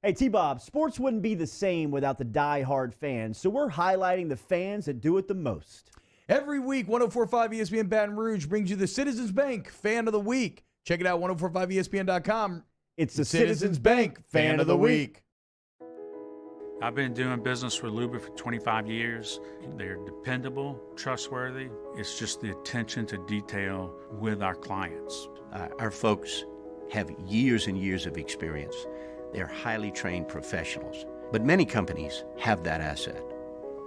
Hey, T-Bob, sports wouldn't be the same without the die-hard fans, so we're highlighting the fans that do it the most. Every week, 104.5 ESPN Baton Rouge brings you the Citizens Bank Fan of the Week. Check it out, 1045ESPN.com. It's the Citizens Bank Fan of the Week. I've been doing business with Luba for 25 years. They're dependable, trustworthy. It's just the attention to detail with our clients. Our folks have years and years of experience. They're highly trained professionals, but many companies have that asset.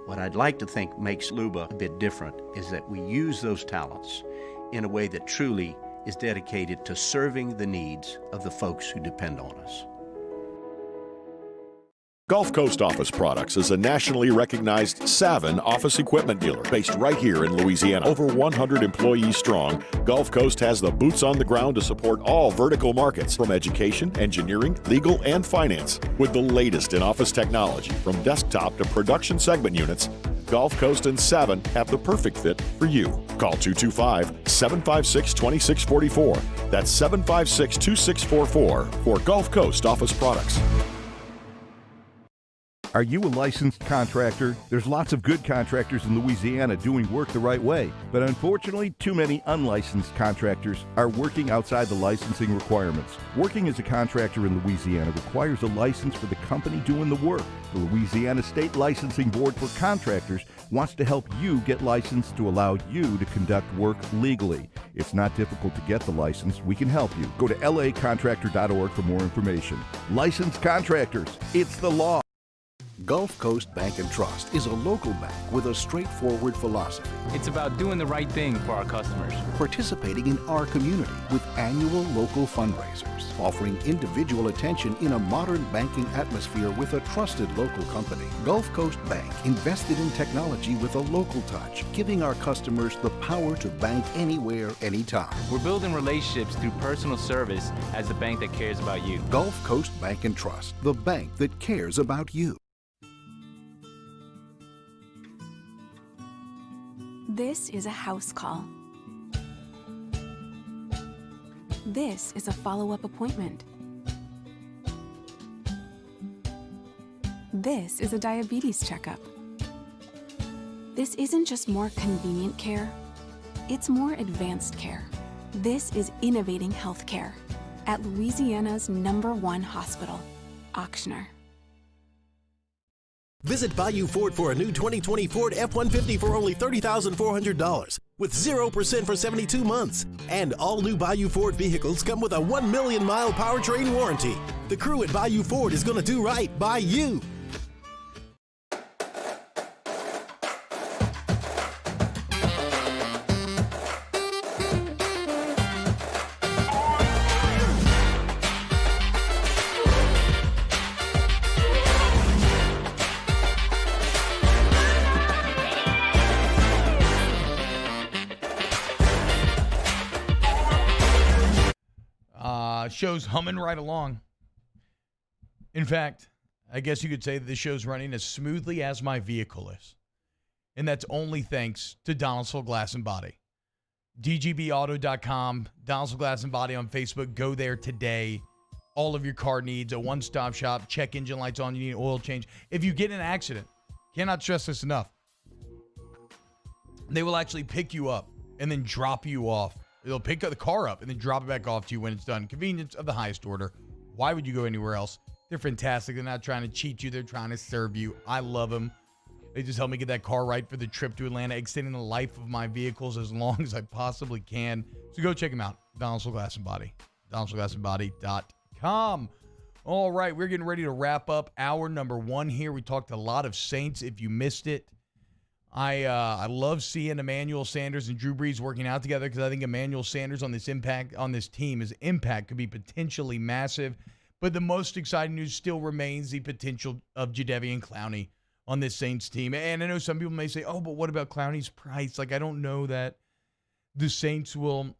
What I'd like to think makes Luba a bit different is that we use those talents in a way that truly is dedicated to serving the needs of the folks who depend on us. Gulf Coast Office Products is a nationally recognized Savin office equipment dealer based right here in Louisiana. Over 100 employees strong, Gulf Coast has the boots on the ground to support all vertical markets from education, engineering, legal, and finance. With the latest in office technology from desktop to production segment units, Gulf Coast and Savin have the perfect fit for you. Call 225-756-2644. That's 756-2644 for Gulf Coast Office Products. Are you a licensed contractor? There's lots of good contractors in Louisiana doing work the right way, but unfortunately, too many unlicensed contractors are working outside the licensing requirements. Working as a contractor in Louisiana requires a license for the company doing the work. The Louisiana State Licensing Board for Contractors wants to help you get licensed to allow you to conduct work legally. It's not difficult to get the license. We can help you. Go to lacontractor.org for more information. Licensed contractors, it's the law. Gulf Coast Bank and Trust is a local bank with a straightforward philosophy. It's about doing the right thing for our customers. Participating in our community with annual local fundraisers, offering individual attention in a modern banking atmosphere with a trusted local company. Gulf Coast Bank invested in technology with a local touch, giving our customers the power to bank anywhere, anytime. We're building relationships through personal service as the bank that cares about you. Gulf Coast Bank and Trust, the bank that cares about you. This is a house call. This is a follow-up appointment. This is a diabetes checkup. This isn't just more convenient care, it's more advanced care. This is innovating healthcare at Louisiana's #1 hospital, Ochsner. Visit Bayou Ford for a new 2020 Ford F-150 for only $30,400 with 0% for 72 months. And all new Bayou Ford vehicles come with a 1 million mile powertrain warranty. The crew at Bayou Ford is going to do right by you. Show's humming right along. In fact, I guess you could say that the show's running as smoothly as my vehicle is. And that's only thanks to Donaldsonville Glass and Body. DGBauto.com, Donaldsonville Glass and Body on Facebook. Go there today. All of your car needs, a one-stop shop. Check engine lights on. You need an oil change. If you get in an accident, cannot stress this enough, they will actually pick you up and then drop you off. They'll pick the car up and then drop it back off to you when it's done. Convenience of the highest order. Why would you go anywhere else? They're fantastic. They're not trying to cheat you. They're trying to serve you. I love them. They just help me get that car right for the trip to Atlanta, extending the life of my vehicles as long as I possibly can. So go check them out. Donaldsonville Glass and Body. DonaldsonvilleGlassandBody.com. All right, we're getting ready to wrap up hour number 1 here. We talked a lot of Saints. If you missed it, I love seeing Emmanuel Sanders and Drew Brees working out together because I think Emmanuel Sanders on this team, his impact could be potentially massive. But the most exciting news still remains the potential of Jadeveon Clowney on this Saints team. And I know some people may say, oh, but what about Clowney's price? Like, I don't know that the Saints will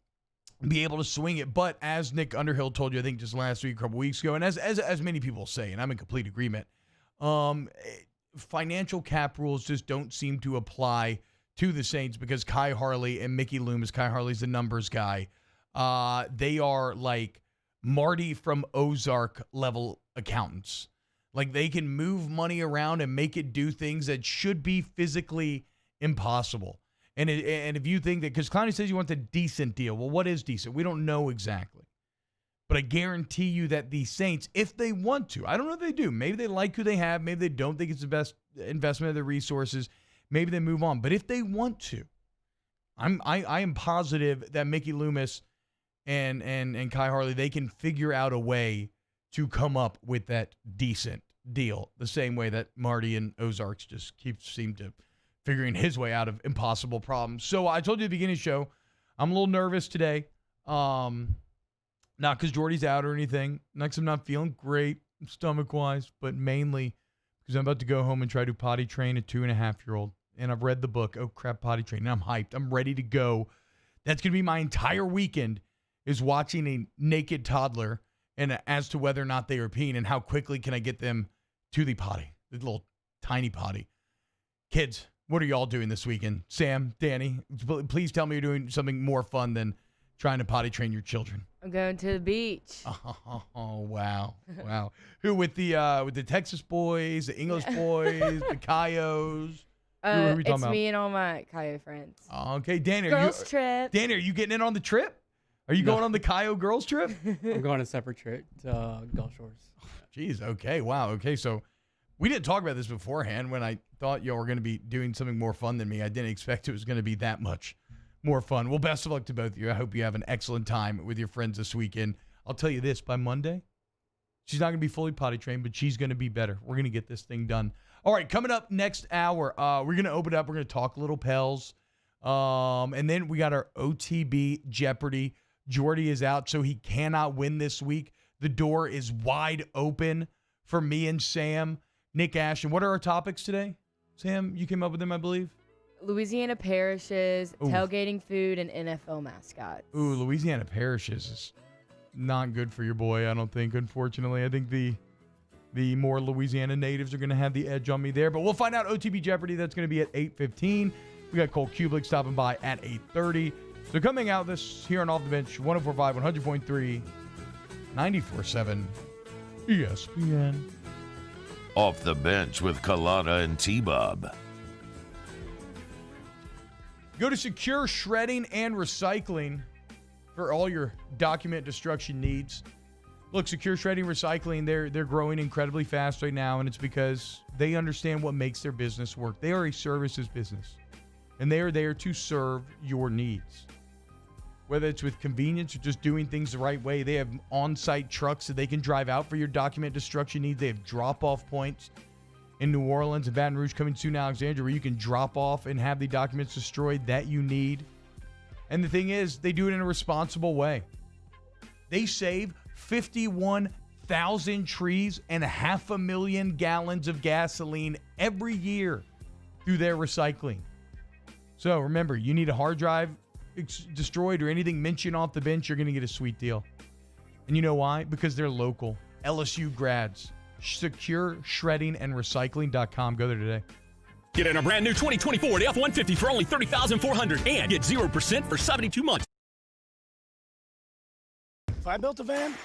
be able to swing it. But as Nick Underhill told you, I think just last week, a couple weeks ago, and as many people say, and I'm in complete agreement, financial cap rules just don't seem to apply to the Saints because Kai Harley and Mickey Loomis, Kai Harley's the numbers guy, they are like Marty from Ozark level accountants. Like they can move money around and make it do things that should be physically impossible. And if you think that, because Clowney says you want a decent deal, well, what is decent? We don't know exactly. But I guarantee you that the Saints, if they want to, I don't know if they do. Maybe they like who they have. Maybe they don't think it's the best investment of their resources. Maybe they move on. But if they want to, I am positive that Mickey Loomis and Kai Harley, they can figure out a way to come up with that decent deal. The same way that Marty and Ozarks just seem to figuring his way out of impossible problems. So I told you at the beginning of the show, I'm a little nervous today. Not because Jordy's out or anything. Not because I'm not feeling great stomach-wise, but mainly because I'm about to go home and try to potty train a 2.5-year-old. And I've read the book, Oh Crap, Potty Train. And I'm hyped. I'm ready to go. That's going to be my entire weekend is watching a naked toddler and as to whether or not they are peeing and how quickly can I get them to the potty, the little tiny potty. Kids, what are y'all doing this weekend? Sam, Danny, please tell me you're doing something more fun than trying to potty train your children. I'm going to the beach. Oh, wow. Wow. Who with the Texas boys, the English boys, the Cayos? Who are we talking It's about? me and all my Cayo friends. Okay, Danny, Girls trip. Danny, are you getting in on the trip? Are you going on the Cayo girls trip? I'm going on a separate trip to Gulf Shores. Jeez, okay, wow, okay, so we didn't talk about this beforehand when I thought y'all were going to be doing something more fun than me. I didn't expect it was going to be that much more fun. Well, best of luck to both of you. I hope you have an excellent time with your friends this weekend. I'll tell you this, by Monday, she's not going to be fully potty trained, but she's going to be better. We're going to get this thing done. All right, coming up next hour, we're going to open up. We're going to talk little Pels. And then we got our OTB Jeopardy. Jordy is out, so he cannot win this week. The door is wide open for me and Sam, Nick Ashton. What are our topics today? Sam, you came up with them, I believe? Louisiana parishes, Ooh. tailgating food, and NFL mascots. Ooh, Louisiana parishes is not good for your boy, I don't think, unfortunately. I think the more Louisiana natives are going to have the edge on me there. But we'll find out OTB Jeopardy. That's going to be at 8:15. We got Cole Kublik stopping by at 8:30. So coming out this here on Off the Bench, 104.5, 100.3, 94.7, ESPN. Off the Bench with Colada and T-Bob. Go to Secure Shredding and Recycling for all your document destruction needs. Look, Secure Shredding Recycling, they're growing incredibly fast right now, and it's because they understand what makes their business work. They are a services business, and they are there to serve your needs. Whether it's with convenience or just doing things the right way, they have on-site trucks that they can drive out for your document destruction needs. They have drop-off points in New Orleans and Baton Rouge, coming soon to Alexandria, where you can drop off and have the documents destroyed that you need. And the thing is, they do it in a responsible way. They save 51,000 trees and 500,000 gallons of gasoline every year through their recycling. So remember, you need a hard drive destroyed or anything mentioned off the bench, you're going to get a sweet deal. And you know why? Because they're local. LSU grads. SecureShreddingandRecycling.com. Go there today. Get in a brand new 2020 Ford F-150 for only $30,400 and get 0% for 72 months. If I built a van,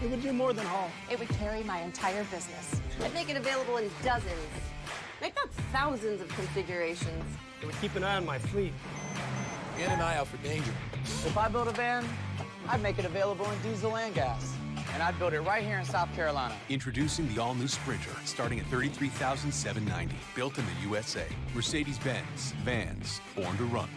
it would do more than haul. It would carry my entire business. I'd make it available in dozens. Make that thousands of configurations. It would keep an eye on my fleet. And an eye out for danger. If I built a van, I'd make it available in diesel and gas. And I'd build it right here in South Carolina. Introducing the all-new Sprinter, starting at $33,790. Built in the USA. Mercedes-Benz. Vans. Born to run.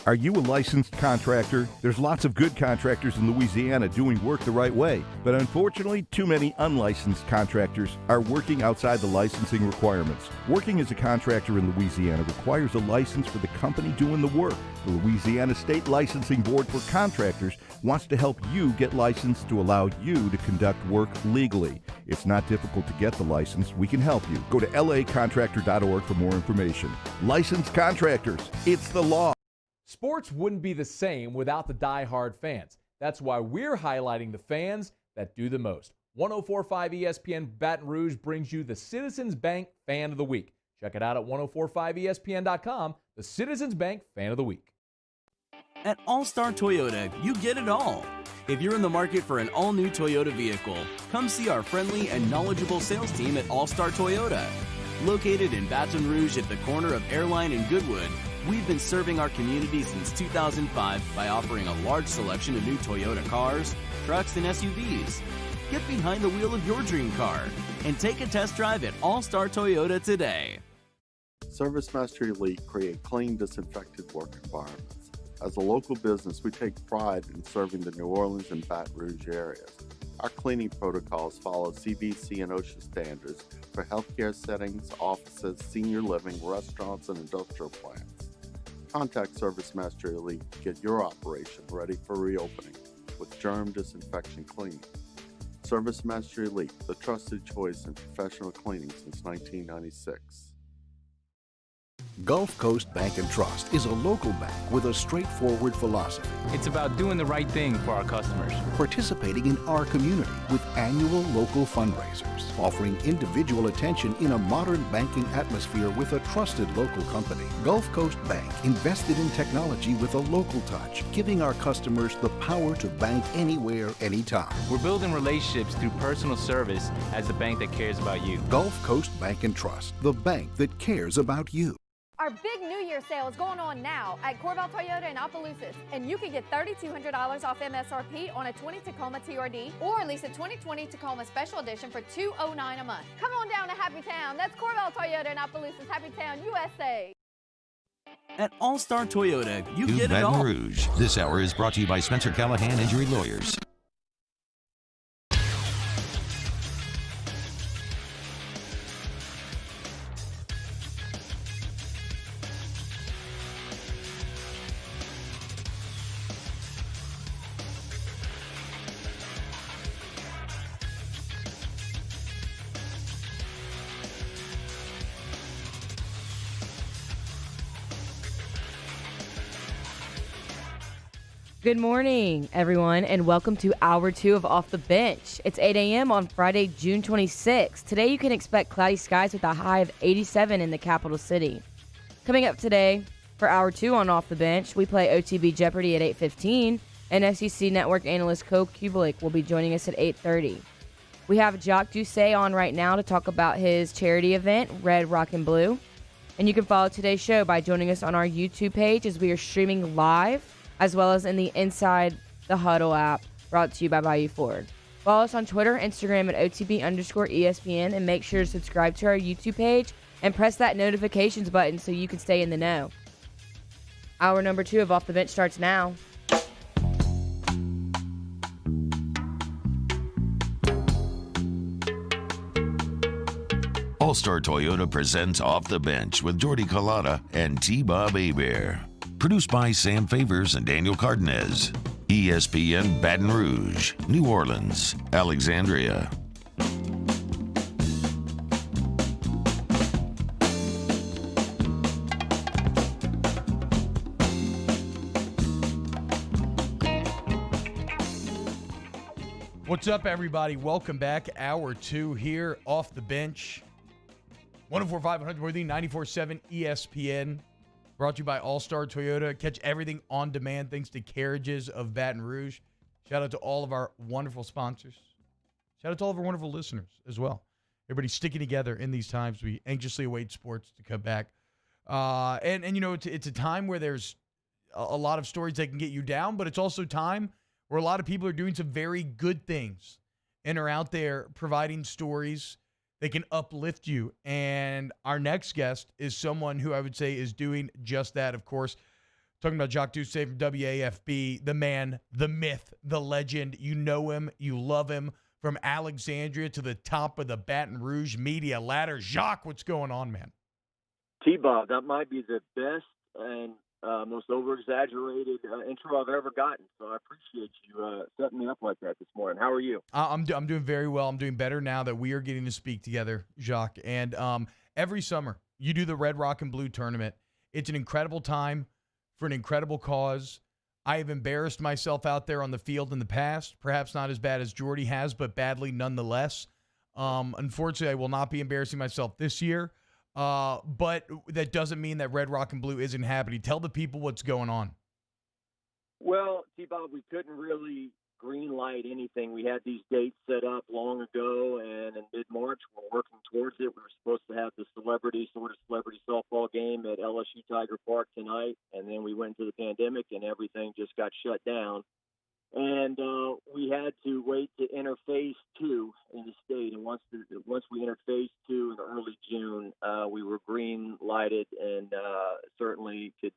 Are you a licensed contractor? There's lots of good contractors in Louisiana doing work the right way, but unfortunately, too many unlicensed contractors are working outside the licensing requirements. Working as a contractor in Louisiana requires a license for the company doing the work. The Louisiana State Licensing Board for Contractors wants to help you get licensed to allow you to conduct work legally. It's not difficult to get the license. We can help you. Go to lacontractor.org for more information. Licensed contractors, it's the law. Sports wouldn't be the same without the die-hard fans. That's why we're highlighting the fans that do the most. 104.5 ESPN Baton Rouge brings you the Citizens Bank Fan of the Week. Check it out at 1045ESPN.com, the Citizens Bank Fan of the Week. At All-Star Toyota, you get it all. If you're in the market for an all-new Toyota vehicle, come see our friendly and knowledgeable sales team at All-Star Toyota. Located in Baton Rouge at the corner of Airline and Goodwood, we've been serving our community since 2005 by offering a large selection of new Toyota cars, trucks, and SUVs. Get behind the wheel of your dream car and take a test drive at All-Star Toyota today. ServiceMaster Elite create clean, disinfected work environments. As a local business, we take pride in serving the New Orleans and Baton Rouge areas. Our cleaning protocols follow CDC and OSHA standards for healthcare settings, offices, senior living, restaurants, and industrial plants. Contact ServiceMaster Elite to get your operation ready for reopening with germ disinfection cleaning. ServiceMaster Elite, the trusted choice in professional cleaning since 1996. Gulf Coast Bank and Trust is a local bank with a straightforward philosophy. It's about doing the right thing for our customers. Participating in our community with annual local fundraisers, offering individual attention in a modern banking atmosphere with a trusted local company. Gulf Coast Bank invested in technology with a local touch, giving our customers the power to bank anywhere, anytime. We're building relationships through personal service as the bank that cares about you. Gulf Coast Bank and Trust, the bank that cares about you. Our big New Year sale is going on now at Corval Toyota in Opelousas, and you can get $3,200 off MSRP on a 20 Tacoma TRD or lease a 2020 Tacoma Special Edition for $209 a month. Come on down to Happy Town. That's Corval Toyota in Opelousas, Happy Town, USA. At All Star Toyota, you New get it Baton all. Rouge. This hour is brought to you by Spencer Callahan Injury Lawyers. Good morning, everyone, and welcome to Hour 2 of Off the Bench. It's 8 a.m. on Friday, June 26th. Today, you can expect cloudy skies with a high of 87 in the capital city. Coming up today for Hour 2 on Off the Bench, we play OTB Jeopardy at 8:15, and SEC Network analyst Co Kubelik will be joining us at 8:30. We have Jacques Doucet on right now to talk about his charity event, Red, Rock, and Blue. And you can follow today's show by joining us on our YouTube page as we are streaming live, as well as in the Inside the Huddle app, brought to you by Bayou Ford. Follow us on Twitter, Instagram at OTB_ESPN, and make sure to subscribe to our YouTube page and press that notifications button so you can stay in the know. Hour number 2 of Off the Bench starts now. All-Star Toyota presents Off the Bench with Jordy Collada and T-Bob Hebert. Produced by Sam Favors and Daniel Cardenas. ESPN Baton Rouge, New Orleans, Alexandria. What's up, everybody? Welcome back. Hour 2 here, Off the Bench. 104.5 Worthy, 94.7 ESPN. Brought to you by All-Star Toyota. Catch everything on demand thanks to Carriages of Baton Rouge. Shout out to all of our wonderful sponsors. Shout out to all of our wonderful listeners as well. Everybody's sticking together in these times. We anxiously await sports to come back. And you know, it's a time where there's a lot of stories that can get you down, but it's also time where a lot of people are doing some very good things and are out there providing stories they can uplift you. And our next guest is someone who I would say is doing just that. Of course, talking about Jacques Doucet from WAFB, the man, the myth, the legend. You know him, you love him, from Alexandria to the top of the Baton Rouge media ladder. Jacques, what's going on, man? T-Bob, that might be the best and most over-exaggerated intro I've ever gotten. So I appreciate you setting me up like that this morning. How are you? I'm doing very well. I'm doing better now that we are getting to speak together, Jacques. And every summer, you do the Red, Rock, and Blue tournament. It's an incredible time for an incredible cause. I have embarrassed myself out there on the field in the past, perhaps not as bad as Jordy has, but badly nonetheless. Unfortunately, I will not be embarrassing myself this year. But that doesn't mean that Red, Rock, and Blue isn't happening. Tell the people what's going on. Well, T-Bob, we couldn't really green light anything. We had these dates set up long ago, and in mid-March, we're working towards it. We were supposed to have the celebrity softball game at LSU Tiger Park tonight, and then we went into the pandemic, and everything just got shut down. And we had to wait to enter phase 2 in the state. And once we entered phase 2 in early June, we were green lighted and certainly could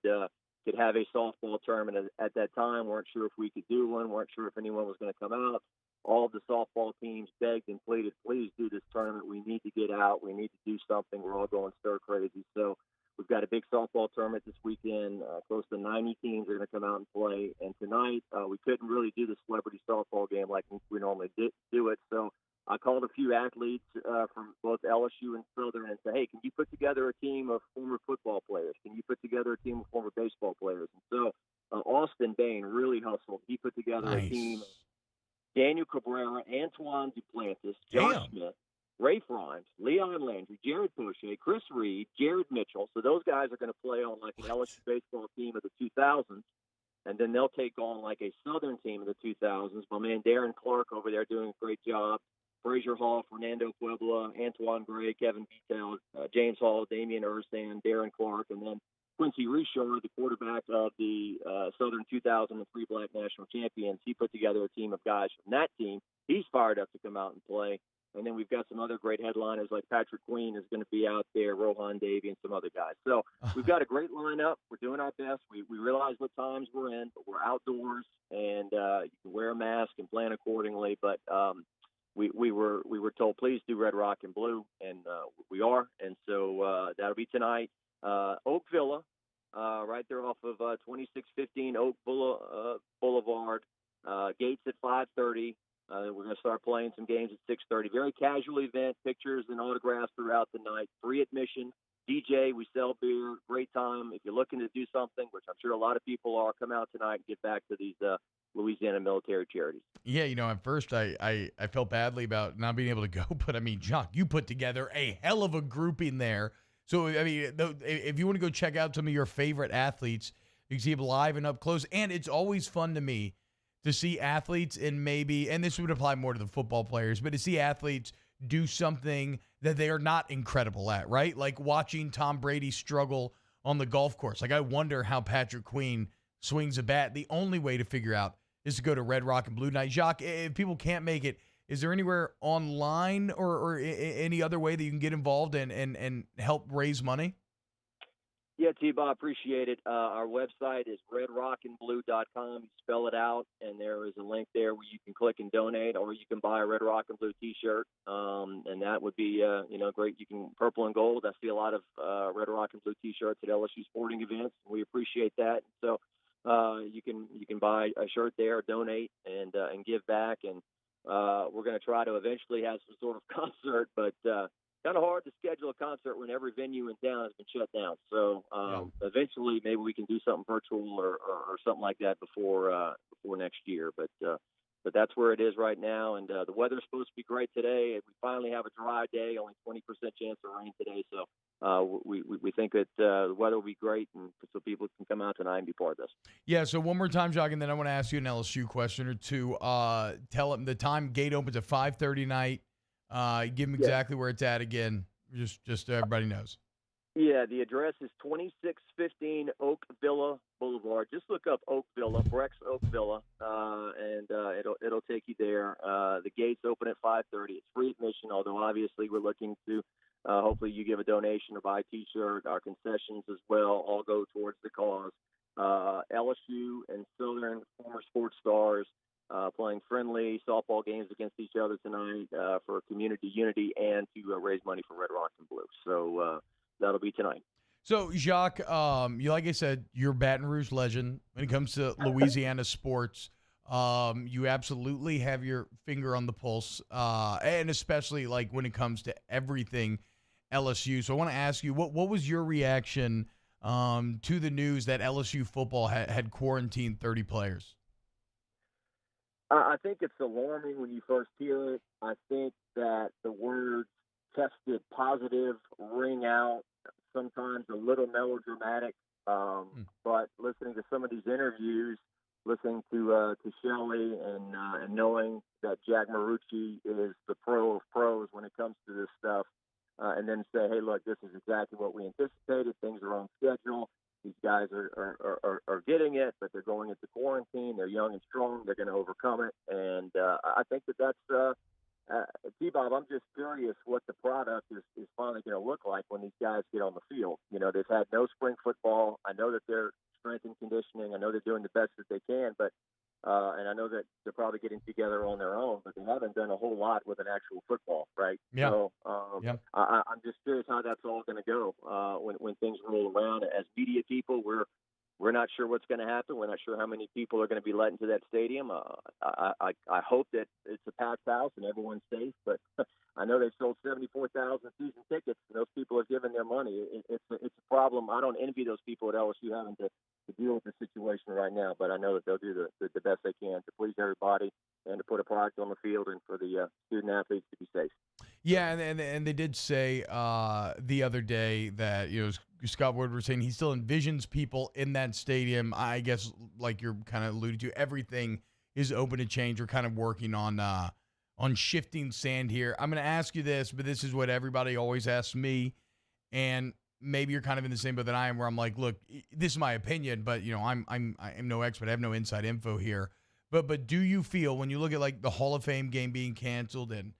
have a softball tournament at that time. Weren't sure if we could do one. Weren't sure if anyone was going to come out. All of the softball teams begged and pleaded, please do this tournament. We need to get out. We need to do something. We're all going stir crazy. So we've got a big softball tournament this weekend. Close to 90 teams are going to come out and play. And tonight, we couldn't really do the celebrity softball game like we normally do it. So I called a few athletes from both LSU and Southern and said, hey, can you put together a team of former football players? Can you put together a team of former baseball players? And so Austin Bain really hustled. He put together a team of Daniel Cabrera, Antoine Duplantis, Josh Smith, Rafe Rhymes, Leon Landry, Jared Poche, Chris Reed, Jared Mitchell. So those guys are going to play on like an LSU baseball team of the 2000s, and then they'll take on like a Southern team of the 2000s. My man Darren Clark over there doing a great job. Frazier Hall, Fernando Puebla, Antoine Gray, Kevin Beatel, James Hall, Damian Ersan, Darren Clark, and then Quincy Richard, the quarterback of the Southern 2003 Black National Champions. He put together a team of guys from that team. He's fired up to come out and play. And then we've got some other great headliners like Patrick Queen is going to be out there, Rohan Davey, and some other guys. So we've got a great lineup. We're doing our best. We realize what times we're in, but we're outdoors, and you can wear a mask and plan accordingly. But we were told, please do Red Rock and Blue, and we are. And so that'll be tonight. Oak Villa, right there off of 2615 Oak Boulevard. Gates at 5:30. We're going to start playing some games at 6:30. Very casual event, pictures and autographs throughout the night. Free admission. DJ, we sell beer. Great time. If you're looking to do something, which I'm sure a lot of people are, come out tonight and get back to these Louisiana military charities. Yeah, at first I felt badly about not being able to go, but I mean, Jacques, you put together a hell of a grouping there. So, I mean, if you want to go check out some of your favorite athletes, you can see them live and up close. And it's always fun to me to see athletes and this would apply more to the football players, but to see athletes do something that they are not incredible at, right? Like watching Tom Brady struggle on the golf course. Like I wonder how Patrick Queen swings a bat. The only way to figure out is to go to Red Rock and Blue night. Jacques, if people can't make it, is there anywhere online or any other way that you can get involved and help raise money? Yeah, T-Bob, appreciate it. Our website is redrockandblue.com. You spell it out, and there is a link there where you can click and donate, or you can buy a Red Rock and Blue T-shirt, and that would be great. You can purple and gold. I see a lot of Red Rock and Blue T-shirts at LSU sporting events. We appreciate that. So you can buy a shirt there, donate, and give back, and we're going to try to eventually have some sort of concert, but kind of hard to schedule a concert when every venue in town has been shut down. So eventually maybe we can do something virtual or something like that before next year. But that's where it is right now. And the weather's supposed to be great today. We finally have a dry day, only 20% chance of rain today. So we think that the weather will be great, and so people can come out tonight and be part of this. Yeah, so one more time, Jacques, and then I want to ask you an LSU question or two. Tell them the time gate opens at 5:30 tonight. Give them exactly where it's at again, just so everybody knows. Yeah, the address is 2615 Oak Villa Boulevard. Just look up Oak Villa, Brex Oak Villa, and it'll take you there. The gates open at 5:30. It's free admission, although obviously we're looking to hopefully you give a donation or buy a T-shirt. Our concessions as well all go towards the cause. LSU and Southern former sports stars playing friendly softball games against each other tonight for community unity and to raise money for Red Rock and Blue. So that'll be tonight. So, Jacques, like I said, you're a Baton Rouge legend when it comes to Louisiana sports. You absolutely have your finger on the pulse, and especially like when it comes to everything LSU. So I want to ask you, what was your reaction to the news that LSU football had quarantined 30 players? I think it's alarming when you first hear it. I think that the words tested positive ring out, sometimes a little melodramatic. But listening to some of these interviews, listening to Shelley and knowing that Jack Marucci is the pro of pros when it comes to this stuff, and then say, hey, look, this is exactly what we anticipated. Things are on schedule. These guys are getting it, but they're going into quarantine. They're young and strong. They're going to overcome it. And I think that's T-Bob, I'm just curious what the product is finally going to look like when these guys get on the field. They've had no spring football. I know that they're strength and conditioning. I know they're doing the best that they can, but and I know that they're probably getting together on their own, but they haven't done a whole lot with an actual football, right? Yeah. So I'm just curious how that's all going to go when things roll around. As media people, we're we're not sure what's going to happen. We're not sure how many people are going to be let into that stadium. I hope that it's a packed house and everyone's safe, but I know they sold 74,000 season tickets, and those people are giving their money. It's a problem. I don't envy those people at LSU having to deal with the situation right now, but I know that they'll do the best they can to please everybody and to put a product on the field and for the student athletes to be safe. Yeah, and they did say the other day that, Scott Woodward was saying he still envisions people in that stadium. I guess, like you're kind of alluded to, everything is open to change. We're kind of working on shifting sand here. I'm going to ask you this, but this is what everybody always asks me, and maybe you're kind of in the same boat that I am, where I'm like, look, this is my opinion, but I'm no expert. I have no inside info here. But do you feel, when you look at like the Hall of Fame game being canceled and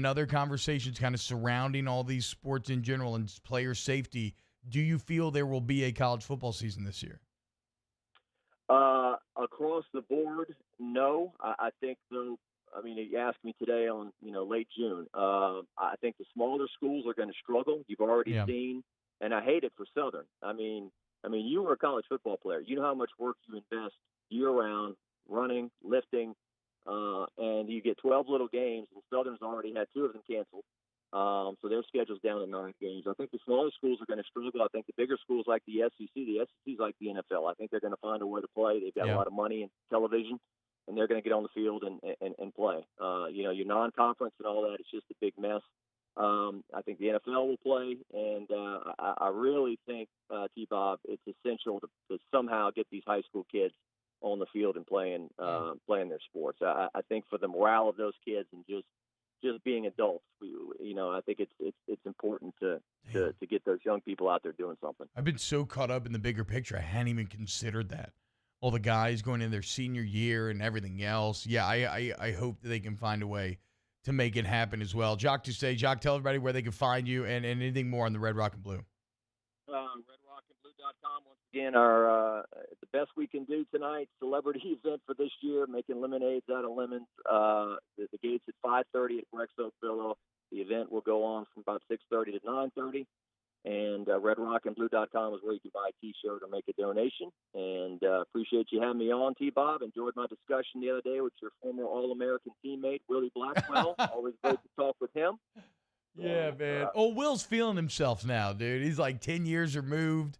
other conversations kind of surrounding all these sports in general and player safety, do you feel there will be a college football season this year? Across the board, no. I think, though, I mean, you asked me today on, late June. I think the smaller schools are going to struggle. You've already seen, and I hate it for Southern. I mean, you were a college football player. You know how much work you invest year-round, running, lifting, and you get 12 little games, and Southern's already had 2 of them canceled. So their schedule's down to 9 games. I think the smaller schools are going to struggle. I think the bigger schools like the SEC's like the NFL. I think they're going to find a way to play. They've got a lot of money in television, and they're going to get on the field and play. Your non-conference and all that, it's just a big mess. I think the NFL will play, and I really think, T-Bob, it's essential to somehow get these high school kids on the field and playing their sports. I think for the morale of those kids and just being adults, I think it's important to get those young people out there doing something. I've been so caught up in the bigger picture, I hadn't even considered that. All the guys going in their senior year and everything else. Yeah, I hope that they can find a way to make it happen as well. Jacques Doucet, Jacques, tell everybody where they can find you and anything more on the Red Rock and Blue. RedRockandBlue.com. Once again, our the best we can do tonight, celebrity event for this year, making lemonades out of lemons. The gates at 5:30 at Rex Oak Villa. The event will go on from about 6:30 to 9:30. And RedRockandBlue.com is where you can buy a T-shirt or make a donation. And appreciate you having me on, T-Bob. Enjoyed my discussion the other day with your former All-American teammate, Willie Blackwell. Always great to talk with him. Yeah, man. Will's feeling himself now, dude. He's like 10 years removed.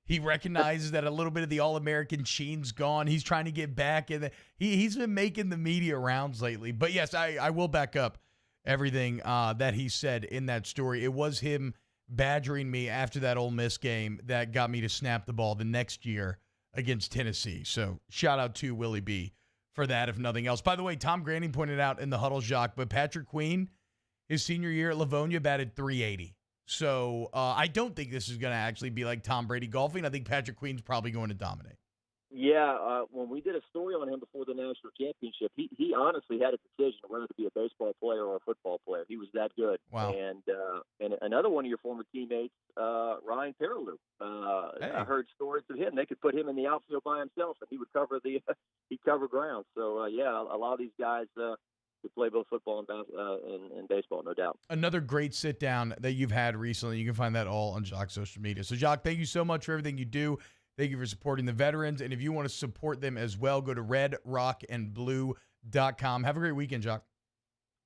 He recognizes that a little bit of the All-American sheen's gone. He's trying to get back. And he's been making the media rounds lately. But, yes, I will back up everything that he said in that story. It was him badgering me after that Ole Miss game that got me to snap the ball the next year against Tennessee. So shout out to Willie B for that, if nothing else. By the way, Tom Granning pointed out in the huddle, Jacques, but Patrick Queen, his senior year at Livonia, batted .380. So I don't think this is going to actually be like Tom Brady golfing. I think Patrick Queen's probably going to dominate. Yeah, when we did a story on him before the national championship, he honestly had a decision whether to be a baseball player or a football player. He was that good. Wow. And another one of your former teammates, Ryan Perilou. I heard stories of him. They could put him in the outfield by himself, and he would cover he'd cover ground. So yeah, a lot of these guys could play both football and baseball, no doubt. Another great sit down that you've had recently. You can find that all on Jacques' social media. So Jacques, thank you so much for everything you do. Thank you for supporting the veterans. And if you want to support them as well, go to redrockandblue.com. Have a great weekend, Jacques.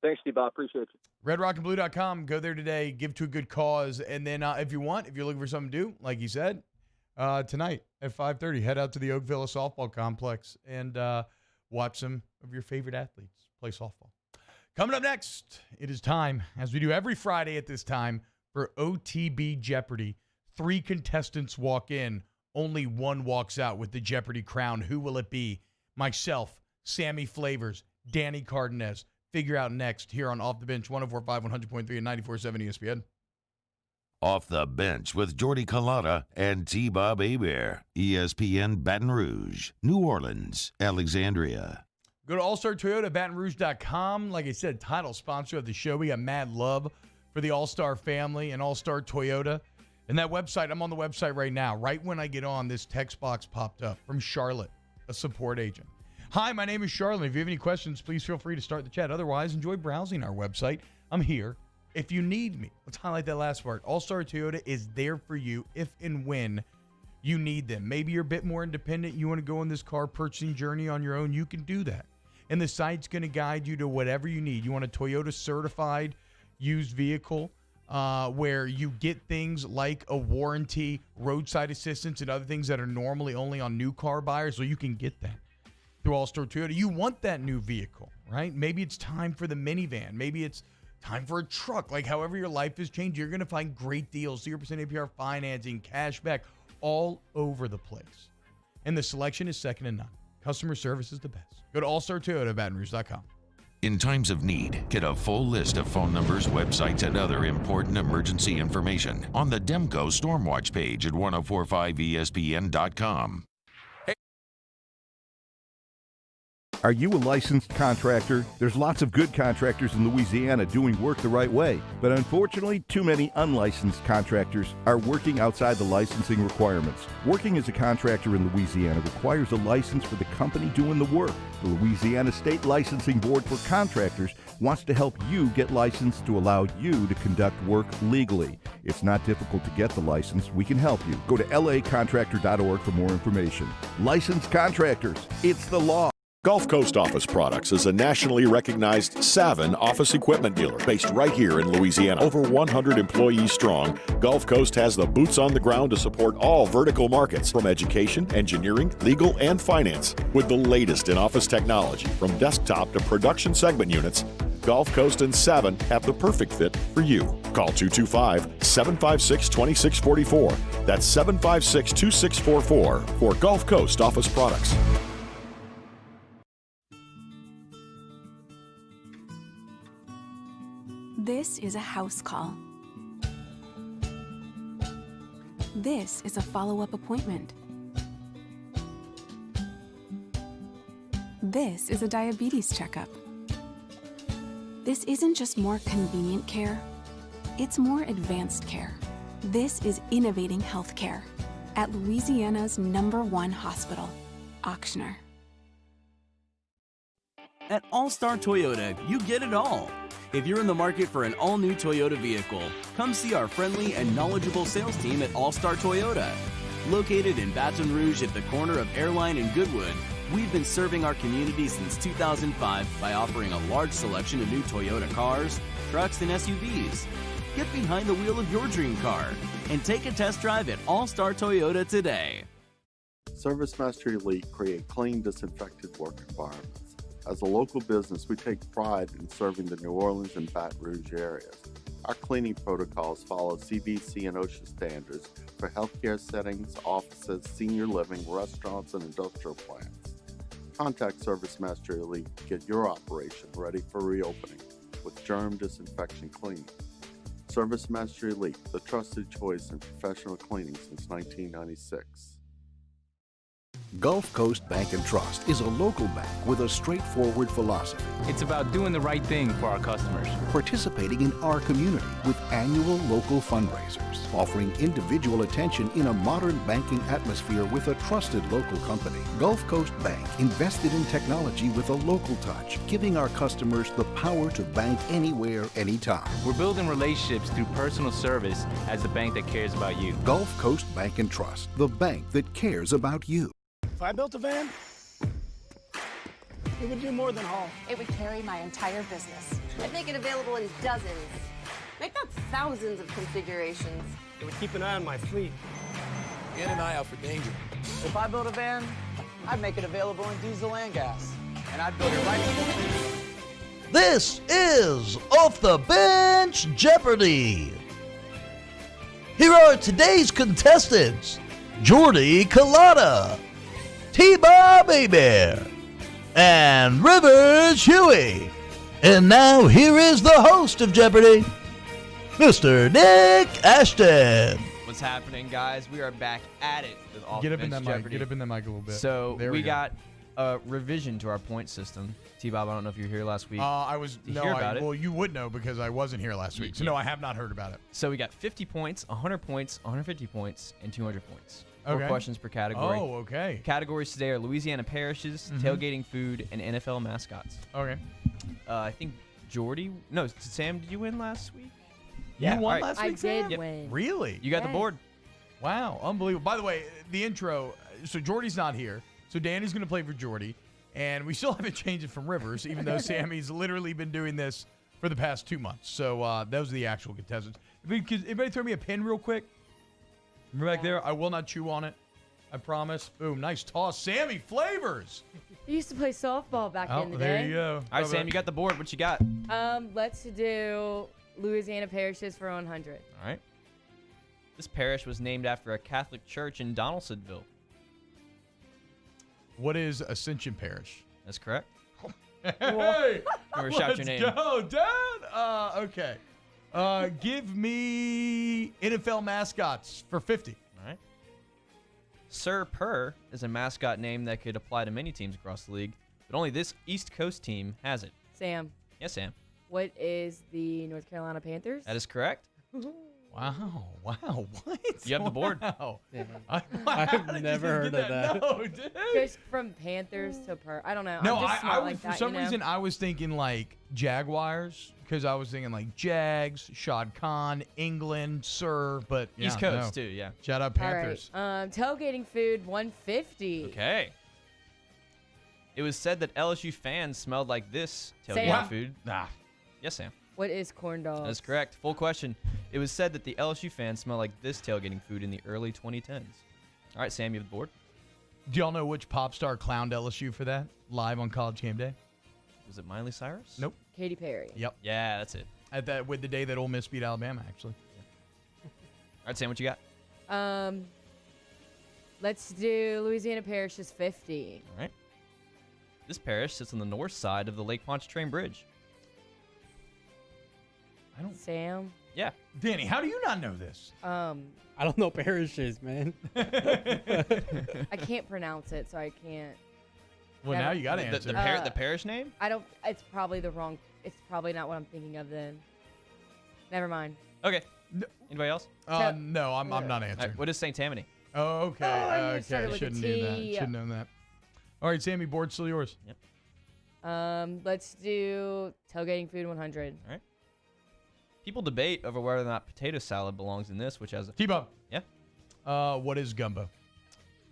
Thanks, Steve. I appreciate you. Redrockandblue.com. Go there today. Give to a good cause. And then if you're looking for something to do, like you said, tonight at 5:30, head out to the Oak Villa Softball Complex and watch some of your favorite athletes play softball. Coming up next, it is time, as we do every Friday at this time, for OTB Jeopardy. 3 contestants walk in. Only one walks out with the Jeopardy crown. Who will it be? Myself, Sammy Flavors, Danny Cardenas. Figure out next here on Off the Bench, 104.5, 100.3, and 94.7 ESPN. Off the Bench with Jordy Culotta and T-Bob Hebert. ESPN Baton Rouge, New Orleans, Alexandria. Go to allstartoyota.batonrouge.com. Like I said, title sponsor of the show. We got mad love for the All-Star family and All-Star Toyota. And that website, I'm on the website right now. Right when I get on, this text box popped up from Charlotte, a support agent. Hi, my name is Charlotte. If you have any questions, please feel free to start the chat. Otherwise, enjoy browsing our website. I'm here if you need me. Let's highlight that last part. All-Star Toyota is there for you if and when you need them. Maybe you're a bit more independent. You want to go on this car purchasing journey on your own. You can do that. And the site's going to guide you to whatever you need. You want a Toyota certified used vehicle where you get things like a warranty, roadside assistance, and other things that are normally only on new car buyers. So you can get that through All-Star Toyota. You want that new vehicle, right? Maybe it's time for the minivan. Maybe it's time for a truck. Like however your life has changed, you're going to find great deals, 0% APR financing, cash back, all over the place. And the selection is second to none. Customer service is the best. Go to allstartoyota.batonrouge.com. In times of need, get a full list of phone numbers, websites, and other important emergency information on the Demco Stormwatch page at 1045ESPN.com. Are you a licensed contractor? There's lots of good contractors in Louisiana doing work the right way, but unfortunately, too many unlicensed contractors are working outside the licensing requirements. Working as a contractor in Louisiana requires a license for the company doing the work. The Louisiana State Licensing Board for Contractors wants to help you get licensed to allow you to conduct work legally. It's not difficult to get the license. We can help you. Go to lacontractor.org for more information. Licensed contractors, it's the law. Gulf Coast Office Products is a nationally recognized Savin office equipment dealer based right here in Louisiana. Over 100 employees strong, Gulf Coast has the boots on the ground to support all vertical markets from education, engineering, legal, and finance. With the latest in office technology from desktop to production segment units, Gulf Coast and Savin have the perfect fit for you. Call 225-756-2644. That's 756-2644 for Gulf Coast Office Products. This is a house call. This is a follow-up appointment. This is a diabetes checkup. This isn't just more convenient care, it's more advanced care. This is innovating healthcare at Louisiana's #1 hospital, Ochsner. At All-Star Toyota, you get it all. If you're in the market for an all-new Toyota vehicle, come see our friendly and knowledgeable sales team at All-Star Toyota. Located in Baton Rouge at the corner of Airline and Goodwood, we've been serving our community since 2005 by offering a large selection of new Toyota cars, trucks, and SUVs. Get behind the wheel of your dream car and take a test drive at All-Star Toyota today. ServiceMaster Elite create clean, disinfected work environments. As a local business, we take pride in serving the New Orleans and Baton Rouge areas. Our cleaning protocols follow CDC and OSHA standards for healthcare settings, offices, senior living, restaurants, and industrial plants. Contact ServiceMaster Elite to get your operation ready for reopening with germ disinfection cleaning. ServiceMaster Elite, the trusted choice in professional cleaning since 1996. Gulf Coast Bank and Trust is a local bank with a straightforward philosophy. It's about doing the right thing for our customers. Participating in our community with annual local fundraisers, offering individual attention in a modern banking atmosphere with a trusted local company. Gulf Coast Bank invested in technology with a local touch, giving our customers the power to bank anywhere, anytime. We're building relationships through personal service as the bank that cares about you. Gulf Coast Bank and Trust, the bank that cares about you. If I built a van, it would do more than haul. It would carry my entire business. I'd make it available in dozens. Make that thousands of configurations. It would keep an eye on my fleet. And an eye out for danger. If I built a van, I'd make it available in diesel and gas. And I'd build it right here. This is Off the Bench Jeopardy! Here are today's contestants: Jordy Collada, T-Bob Bear, and Rivers Huey. And now here is the host of Jeopardy, Mr. Nick Ashton. What's happening, guys? We are back at it with Off the Bench Jeopardy. Get up in that mic a little bit. So there we got a revision to our point system. T-Bob, I don't know if you were here last week. Well, you would know because I wasn't here last week. So no, I have not heard about it. So we got 50 points, 100 points, 150 points, and 200 points. Okay. 4 questions per category. Oh, okay. Categories today are Louisiana parishes, tailgating food, and NFL mascots. Okay. I think Sam, did you win last week? You won last week, I did win. Really? You got the board. Wow, unbelievable. By the way, the intro, so Jordy's not here, so Danny's going to play for Jordy, and we still haven't changed it from Rivers, even though Sammy's literally been doing this for the past 2 months. So those are the actual contestants. Everybody throw me a pin real quick. Remember back there? I will not chew on it. I promise. Boom, nice toss. Sammy Flavors. You used to play softball back in the day. There you go. All right, Sam, you got the board. What you got? Let's do Louisiana parishes for 100. All right. This parish was named after a Catholic church in Donaldsonville. What is Ascension Parish? That's correct. Hey, shout your name. Let's go, Dad. Okay. Give me NFL mascots for 50. All right. Sir Purr is a mascot name that could apply to many teams across the league, but only this East Coast team has it. Sam. Yes, Sam. What is the North Carolina Panthers? That is correct. Wow, what? You have the board. Wow. Yeah. I've never heard of that. No, dude. Just from Panthers to Purr. I don't know. No, I'm just I smart was, like for that, some you know? reason, I was thinking like Jaguars, because I was thinking like Jags, Shad Khan, England, Sir, but yeah, East Coast, too, yeah. Shout out Panthers. All right. Tailgating food, 150. Okay. It was said that LSU fans smelled like this Sam. tailgating food. Nah. Yes, Sam. What is corn dogs? That's correct. Full question. It was said that the LSU fans smelled like this tailgating food in the early 2010s. All right, Sam, you have the board. Do y'all know which pop star clowned LSU for that live on College Game Day? Was it Miley Cyrus? Nope. Katy Perry. Yep. Yeah, that's it. With the day that Ole Miss beat Alabama, actually. All right, Sam, what you got? Let's do Louisiana parishes 50. All right. This parish sits on the north side of the Lake Pontchartrain Bridge. Sam. Yeah. Danny, how do you not know this? I don't know parishes, man. I can't pronounce it, so I can't. Well, now you got to answer. The parish name? I don't. It's probably the wrong. It's probably not what I'm thinking of then. Never mind. Okay. Anybody else? No, I'm not All answering. right, what is St. Tammany? Oh, okay. Oh, you Okay, started with a shouldn't do that. T. Shouldn't know that. All right, Sammy, board's still yours. Yep. Let's do tailgating food 100. All right. People debate over whether or not potato salad belongs in this, which has a... T-Bob. Yeah? What is gumbo?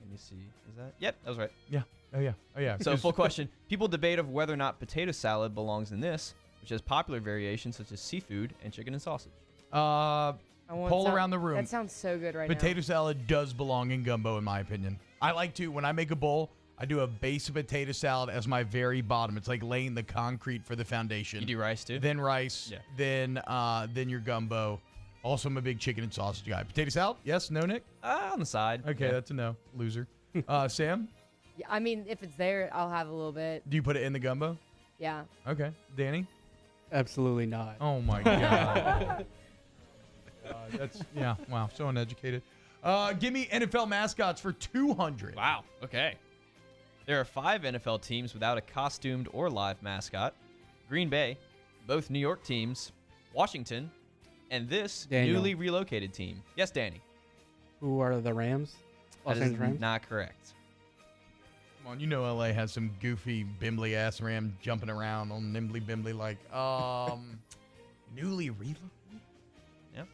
Let me see. Is that... Yep, that was right. Yeah. Oh, yeah. Oh, yeah. So, full question. People debate over whether or not potato salad belongs in this, which has popular variations such as seafood and chicken and sausage. Poll around the room. That sounds so good right now. Potato salad does belong in gumbo, in my opinion. I like to, when I make a bowl, I do a base of potato salad as my very bottom. It's like laying the concrete for the foundation. You do rice, too? Then rice. Yeah. Then your gumbo. Also, I'm a big chicken and sausage guy. Potato salad? Yes? No, Nick? On the side. Okay, Yeah. that's a no. Loser. Sam? Yeah, I mean, if it's there, I'll have a little bit. Do you put it in the gumbo? Yeah. Okay. Danny? Absolutely not. Oh, my God. Wow, so uneducated. Give me NFL mascots for 200. Wow. Okay. There are 5 NFL teams without a costumed or live mascot. Green Bay, both New York teams, Washington, and this Daniel. newly relocated team. Yes, Danny. Who are the Rams? Los That is Angeles Rams? not correct. Come on, you know LA has some goofy, bimbly ass ram jumping around on nimbly bimbly like newly relocated? Yep.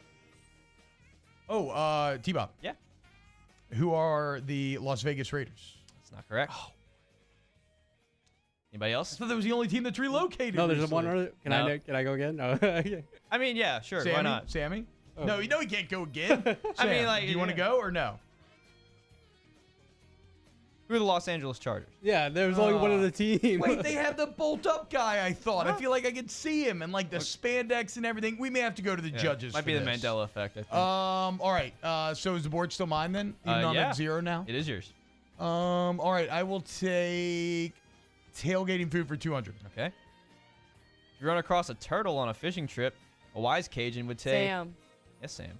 Oh, T-Bob. Yeah. Who are the Las Vegas Raiders? That's not correct. Oh. Anybody else? I thought that was the only team that's relocated. No, there's recently. one other. Can I go again? No. I mean, yeah, sure. Sammy? Why not? Sammy? Oh. No, you know he can't go again. I mean, Sam, like, do you want to go or no? Who are the Los Angeles Chargers? Yeah, there's only one of the teams. Wait, they have the bolt up guy, I thought. I feel like I could see him and like the spandex and everything. We may have to go to the judges. Might for be the this. Mandela effect, I think. All right. So is the board still mine then? Even though I'm yeah. at 0 now? It is yours. All right. I will take tailgating food for 200. Okay. If you run across a turtle on a fishing trip, a wise Cajun would say... Sam. Yes, Sam.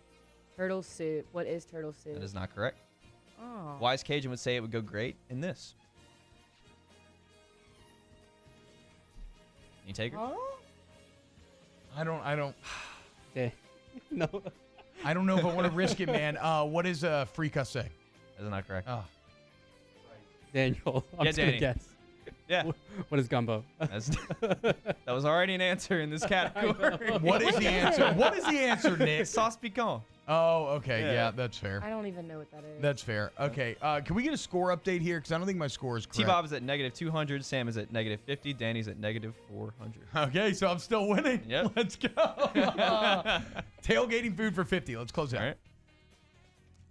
Turtle soup. What is turtle soup? That is not correct. Oh. Wise Cajun would say it would go great in this. Any takers? Oh? I don't. Yeah. No. I don't know if I want to risk it, man. What is a fricassee? That is not correct. Oh. Daniel. I'm just Danny. gonna guess. Yeah. What is gumbo? That was already an answer in this category. What is the answer? What is the answer, Nick? Sauce piquant. Oh, okay. Yeah, that's fair. I don't even know what that is. That's fair. Okay. Can we get a score update here? Because I don't think my score is correct. T-Bob is at -200. Sam is at -50. Danny's at -400. Okay, so I'm still winning. Yep. Let's go. Tailgating food for 50. Let's close out. All right.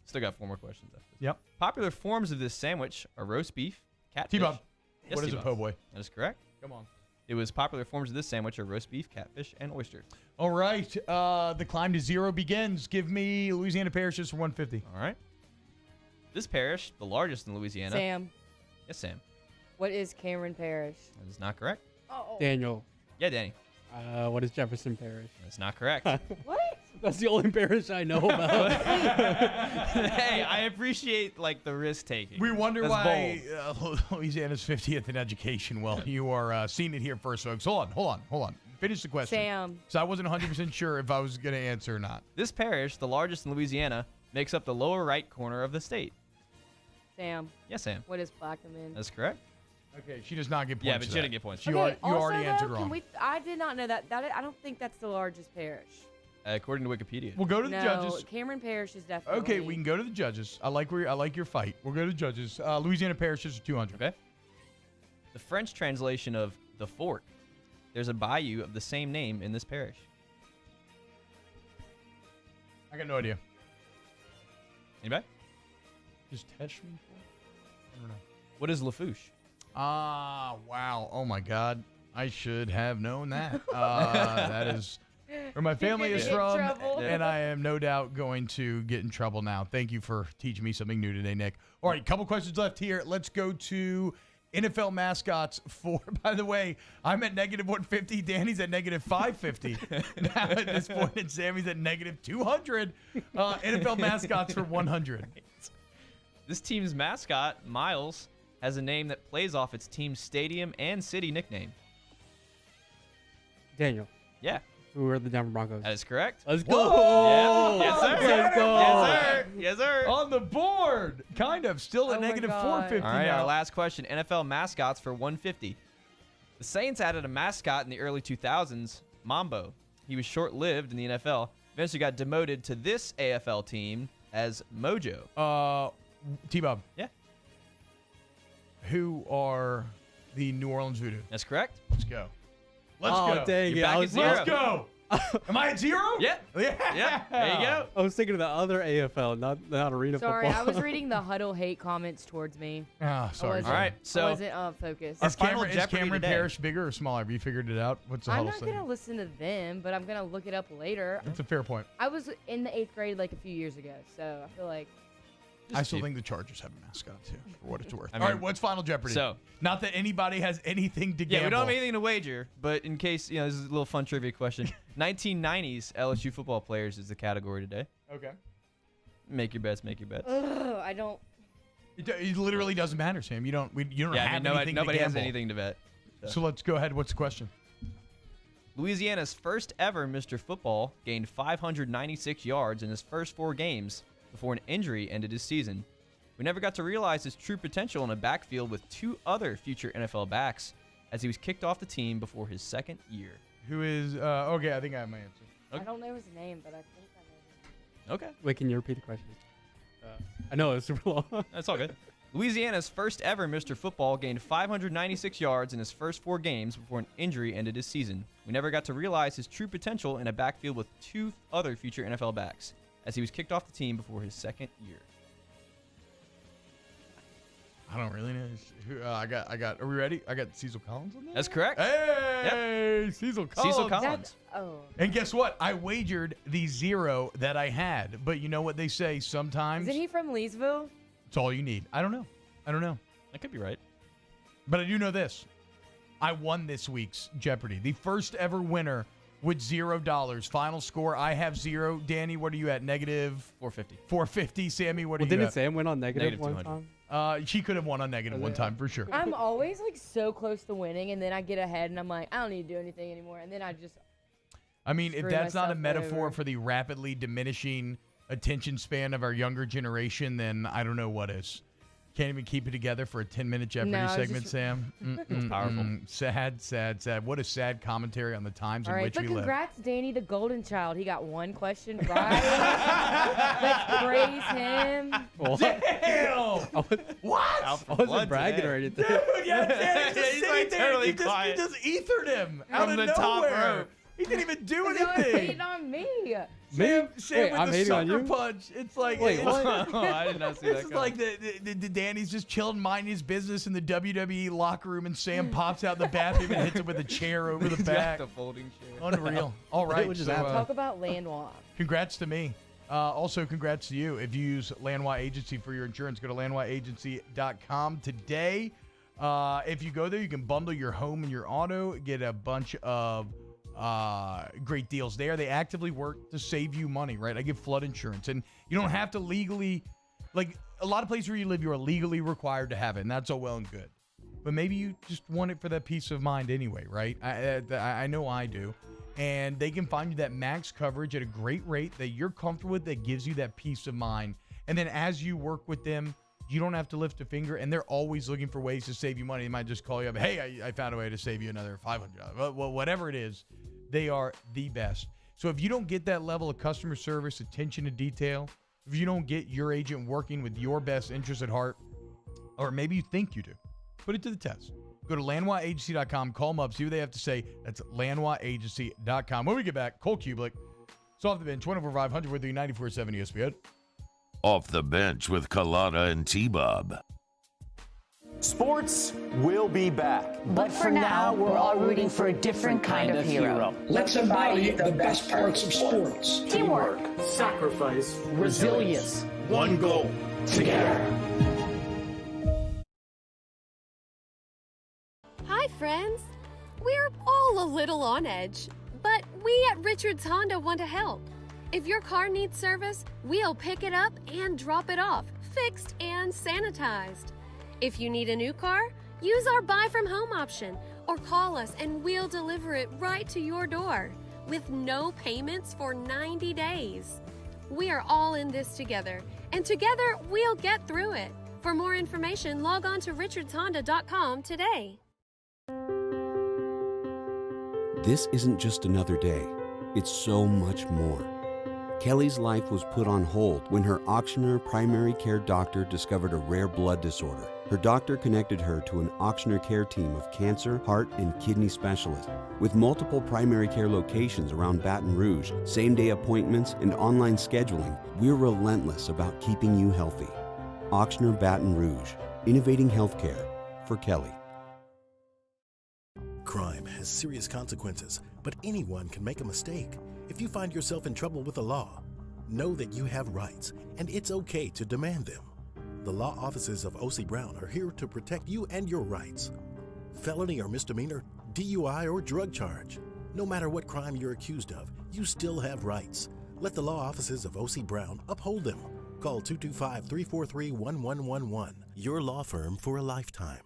Still got 4 more questions after this. Yep. Popular forms of this sandwich are roast beef, catfish. T-Bob. Yes, What is it, T-Bob. po' boy? That is correct. Come on. It was popular forms of this sandwich are roast beef, catfish, and oyster. All right. The climb to zero begins. Give me Louisiana parishes for 150. All right. This parish, the largest in Louisiana. Sam, Yes, Sam. what is Cameron Parish? That is not correct. Oh. Daniel, Yeah, Danny. what is Jefferson Parish? That's not correct. What? That's the only parish I know about. Hey, I appreciate the risk taking. We wonder That's why bold. Louisiana's 50th in education. Well, you are seeing it here first, folks. Hold on. Finish the question. Sam. So I wasn't 100% sure if I was going to answer or not. This parish, the largest in Louisiana, makes up the lower right corner of the state. Sam, Yes, Sam. what is Plaquemine? That's correct. Okay, she does not get points. Yeah, but for she that. didn't get points. You, Okay, you already also, answered though, wrong. I did not know that. I don't think that's the largest parish. According to Wikipedia. We'll go to the No, judges. Cameron Parish is definitely. Okay, we can go to the judges. I like your fight. We'll go to the judges. Louisiana parishes are 200. Okay. The French translation of the fork. There's a bayou of the same name in this parish. I got no idea. Anybody? Just test me. I don't know. What is Lafourche? Ah, wow. Oh my God. I should have known that. That is where my family is from, and I am no doubt going to get in trouble now. Thank you for teaching me something new today, Nick. All right, couple questions left here. Let's go to NFL mascots for, by the way, I'm at -150. Danny's at -550. Now at this point, and Sammy's at -200. NFL mascots for 100. This team's mascot, Miles, has a name that plays off its team's stadium and city nickname. Daniel, Yeah, who are the Denver Broncos? that is correct. Let's go. Whoa! Yeah. Yes, sir. Let's go. Yes, sir. Yes, sir. On the board. Kind of. Still at Oh my God. -450 All right, now. our last question. NFL mascots for 150. The Saints added a mascot in the early 2000s, Mambo. He was short-lived in the NFL. Eventually got demoted to this AFL team as Mojo. T-Bob. Yeah. Who are the New Orleans Voodoo? That's correct. Let's go. Let's Oh, go. dang You're it. back at zero. Let's go. Am I at 0? Yeah. Yeah. Yeah. There you go. I was thinking of the other AFL, not arena Sorry, football. I was reading the huddle hate comments towards me. Ah, sorry. All right, I so wasn't focused. Our final Is Jeopardy Cameron today. Parish bigger or smaller? Have you figured it out? What's the I'm huddle not saying? gonna listen to them, but I'm gonna look it up later. That's a fair point. I was in the 8th grade like a few years ago, so I feel like. I still think the Chargers have a mascot too, for what it's worth. I All right, mean, what's Final Jeopardy? so- not that anybody has anything to gamble. yeah, we don't have anything to wager, but in case, this is a little fun trivia question. 1990s LSU football players is the category today. Okay. Make your bets, make your bets. Ugh, I don't. It literally doesn't matter, Sam. You don't. You don't Yeah, I have mean, anything nobody to has gamble. anything to bet. So let's go ahead. What's the question? Louisiana's first ever Mr. Football gained 596 yards in his first 4 games before an injury ended his season. We never got to realize his true potential in a backfield with 2 other future NFL backs as he was kicked off the team before his 2nd year. Who is? Okay, I think I have my answer. I don't know his name, but I think I know. Okay. Wait, can you repeat the question? I know it's super long. That's all good. Louisiana's first ever Mr. Football gained 596 yards in his first 4 games before an injury ended his season. We never got to realize his true potential in a backfield with 2 other future NFL backs as he was kicked off the team before his 2nd year. I don't really know. I got. Are we ready? I got Cecil Collins on there. That's correct. Hey, Cecil Collins. Cecil Collins. Oh. And guess what? I wagered the 0 that I had. But you know what they say? Sometimes Isn't he from Leesville? it's all you need. I don't know. That could be right. But I do know this. I won this week's Jeopardy. The first ever winner with $0. Final score, I have 0. Danny, what are you at? -450. 450. Sammy, what are Well, you didn't at? Sam win on negative one 200. time? She could have won on negative one time for sure. I'm always like so close to winning, and then I get ahead, and I'm like, I don't need to do anything anymore, and then I just. I mean, if Screw that's not a myself metaphor over. for the rapidly diminishing attention span of our younger generation, then I don't know what is. Can't even keep it together for a 10-minute Jeopardy segment, Sam. It's powerful. Sad. What a sad commentary on the times in which we live. Congrats, Danny, the golden child. He got one question right. Let's praise him. Damn! What? I wasn't bragging or anything. Dude, yeah, Danny just he's sitting like there. totally You quiet. just ethered him out From of the top nowhere. rope. He didn't even do He's always anything. hating on me. Sam Wait, with I'm the hating on sucker you? punch. It's like Wait, what? I did not see This that is coming. like the Danny's just chilling, minding his business in the WWE locker room, and Sam pops out the bathroom and hits him with a chair over the He's back. got the folding chair. Unreal. All right. What just so, happened? Talk about Landwalk. congrats to me. Also, congrats to you. If you use Landwa Agency for your insurance, go to landwaagency.com today. If you go there, you can bundle your home and your auto, get a bunch of great deals there. They actively work to save you money, right? I give flood insurance, and you don't have to legally, like a lot of places where you live, you are legally required to have it, and that's all well and good. But maybe you just want it for that peace of mind anyway, right? I know I do. And they can find you that max coverage at a great rate that you're comfortable with, that gives you that peace of mind. And then as you work with them, you don't have to lift a finger, and they're always looking for ways to save you money. They might just call you up, hey, I found a way to save you another $500. Well, whatever it is, they are the best. So if you don't get that level of customer service, attention to detail, if you don't get your agent working with your best interest at heart, or maybe you think you do, put it to the test. Go to landwaagency.com, call them up, see what they have to say. That's landwaagency.com. When we get back, Cole Kublik, it's Off the Bench, 24/500 with the 94.7 ESPN. Off the Bench with Collada and T-Bob. Sports will be back. But for now, we're all rooting for a different kind of hero. Let's embody the best parts of sports. Teamwork, sacrifice, resilience, one goal, together. Hi, friends. We're all a little on edge, but we at Richards Honda want to help. If your car needs service, we'll pick it up and drop it off, fixed and sanitized. If you need a new car, use our buy from home option or call us and we'll deliver it right to your door with no payments for 90 days. We are all in this together, and together we'll get through it. For more information, log on to richardshonda.com today. This isn't just another day. It's so much more. Kelly's life was put on hold when her auctioneer primary care doctor discovered a rare blood disorder. Her doctor connected her to an auctioneer care team of cancer, heart, and kidney specialists. With multiple primary care locations around Baton Rouge, same-day appointments, and online scheduling, we're relentless about keeping you healthy. Auctioneer Baton Rouge, innovating healthcare for Kelly. Crime has serious consequences, but anyone can make a mistake. If you find yourself in trouble with the law, know that you have rights, and it's okay to demand them. The law offices of O.C. Brown are here to protect you and your rights. Felony or misdemeanor, DUI or drug charge. No matter what crime you're accused of, you still have rights. Let the law offices of O.C. Brown uphold them. Call 225-343-1111. Your law firm for a lifetime.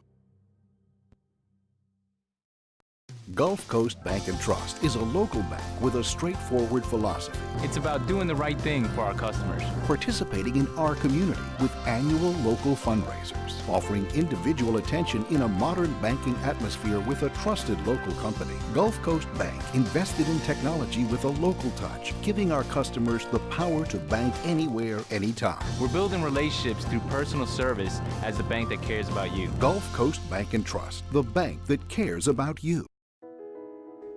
Gulf Coast Bank and Trust is a local bank with a straightforward philosophy. It's about doing the right thing for our customers. Participating in our community with annual local fundraisers, offering individual attention in a modern banking atmosphere with a trusted local company. Gulf Coast Bank invested in technology with a local touch, giving our customers the power to bank anywhere, anytime. We're building relationships through personal service as the bank that cares about you. Gulf Coast Bank and Trust, the bank that cares about you.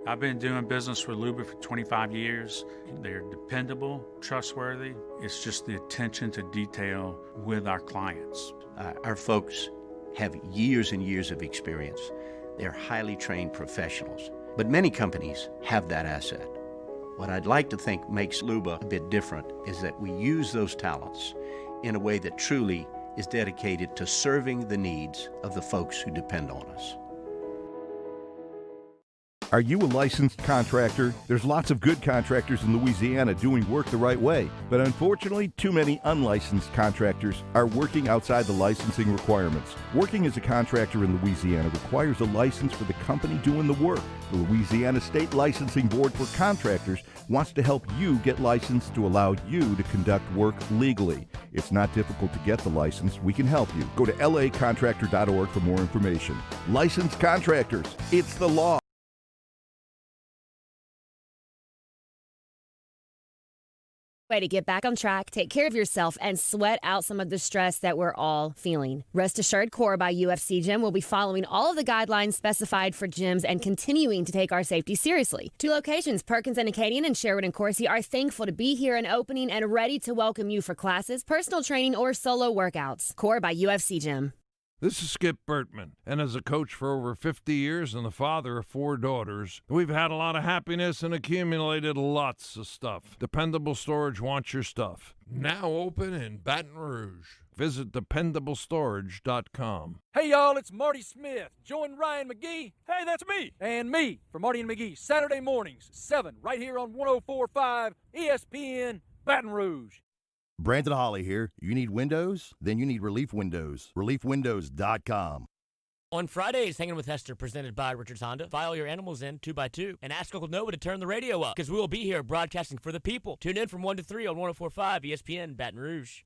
I've been doing business with Luba for 25 years. They're dependable, trustworthy. It's just the attention to detail with our clients. Our folks have years and years of experience. They're highly trained professionals, but many companies have that asset. What I'd like to think makes Luba a bit different is that we use those talents in a way that truly is dedicated to serving the needs of the folks who depend on us. Are you a licensed contractor? There's lots of good contractors in Louisiana doing work the right way, but unfortunately, too many unlicensed contractors are working outside the licensing requirements. Working as a contractor in Louisiana requires a license for the company doing the work. The Louisiana State Licensing Board for Contractors wants to help you get licensed to allow you to conduct work legally. It's not difficult to get the license. We can help you. Go to lacontractor.org for more information. Licensed contractors. It's the law. Way to get back on track, take care of yourself, and sweat out some of the stress that we're all feeling. Rest assured, Core by UFC Gym will be following all of the guidelines specified for gyms and continuing to take our safety seriously. 2 locations, Perkins and Acadian and Sherwood and Coursey, are thankful to be here and opening and ready to welcome you for classes, personal training, or solo workouts. Core by UFC Gym. This is Skip Bertman, and as a coach for over 50 years and the father of 4 daughters, we've had a lot of happiness and accumulated lots of stuff. Dependable Storage wants your stuff. Now open in Baton Rouge. Visit DependableStorage.com. Hey, y'all, it's Marty Smith. Join Ryan McGee. Hey, that's me. And me for Marty and McGee, Saturday mornings, 7, right here on 104.5 ESPN Baton Rouge. Brandon Holly here. You need windows? Then you need Relief Windows. ReliefWindows.com. On Fridays, Hanging with Hester, presented by Richards Honda. File your animals in 2x2 and ask Uncle Noah to turn the radio up, because we will be here broadcasting for the people. Tune in from 1 to 3 on 104.5 ESPN Baton Rouge.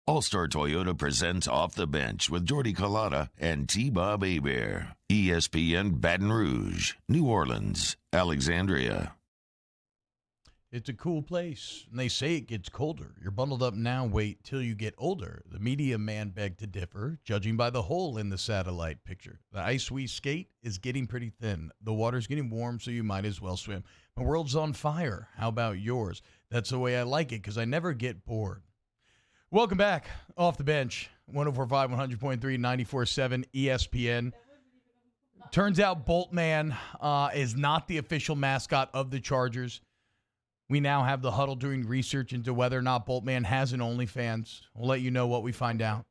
All-Star Toyota presents Off the Bench with Jordy Collada and T-Bob Hebert. ESPN Baton Rouge, New Orleans, Alexandria. It's a cool place, and they say it gets colder. You're bundled up now, wait till you get older. The media man begged to differ, judging by the hole in the satellite picture. The ice we skate is getting pretty thin. The water's getting warm, so you might as well swim. My world's on fire. How about yours? That's the way I like it, because I never get bored. Welcome back, Off the Bench, 104.5, 100.3, 94.7 ESPN. Turns out Boltman is not the official mascot of the Chargers. We now have the Huddle doing research into whether or not Boltman has an OnlyFans. We'll let you know what we find out.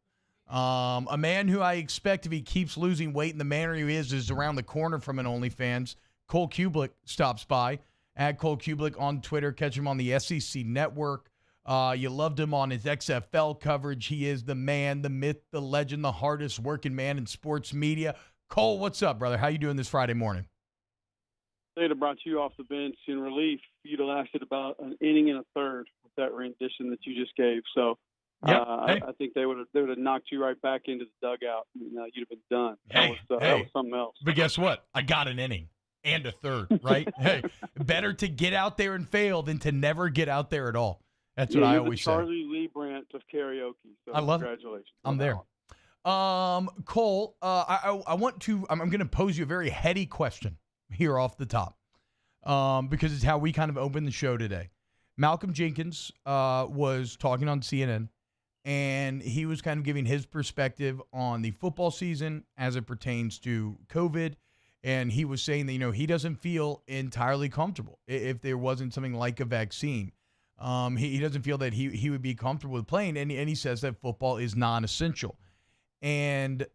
A man who I expect, if he keeps losing weight in the manner he is around the corner from an OnlyFans. Cole Kubelik stops by. At Cole Kubelik on Twitter. Catch him on the SEC Network. You loved him on his XFL coverage. He is the man, the myth, the legend, the hardest working man in sports media. Cole, what's up, brother? How you doing this Friday morning? They'd have brought you off the bench in relief. You'd have lasted about an inning and a third with that rendition that you just gave. So yep. I think they would have knocked you right back into the dugout. And, you'd have been done. Hey, that was something else. But guess what? I got an inning and a third, right? Hey, better to get out there and fail than to never get out there at all. That's what I always say. Charlie Lee Brandt of karaoke. So I love congratulations. it. I'm there. Cole, I'm going to pose you a very heady question here off the top, because it's how we kind of opened the show today. Malcolm Jenkins was talking on CNN, and he was kind of giving his perspective on the football season as it pertains to COVID. And he was saying that, he doesn't feel entirely comfortable if there wasn't something like a vaccine. He doesn't feel that he would be comfortable with playing, and he says that football is non-essential. And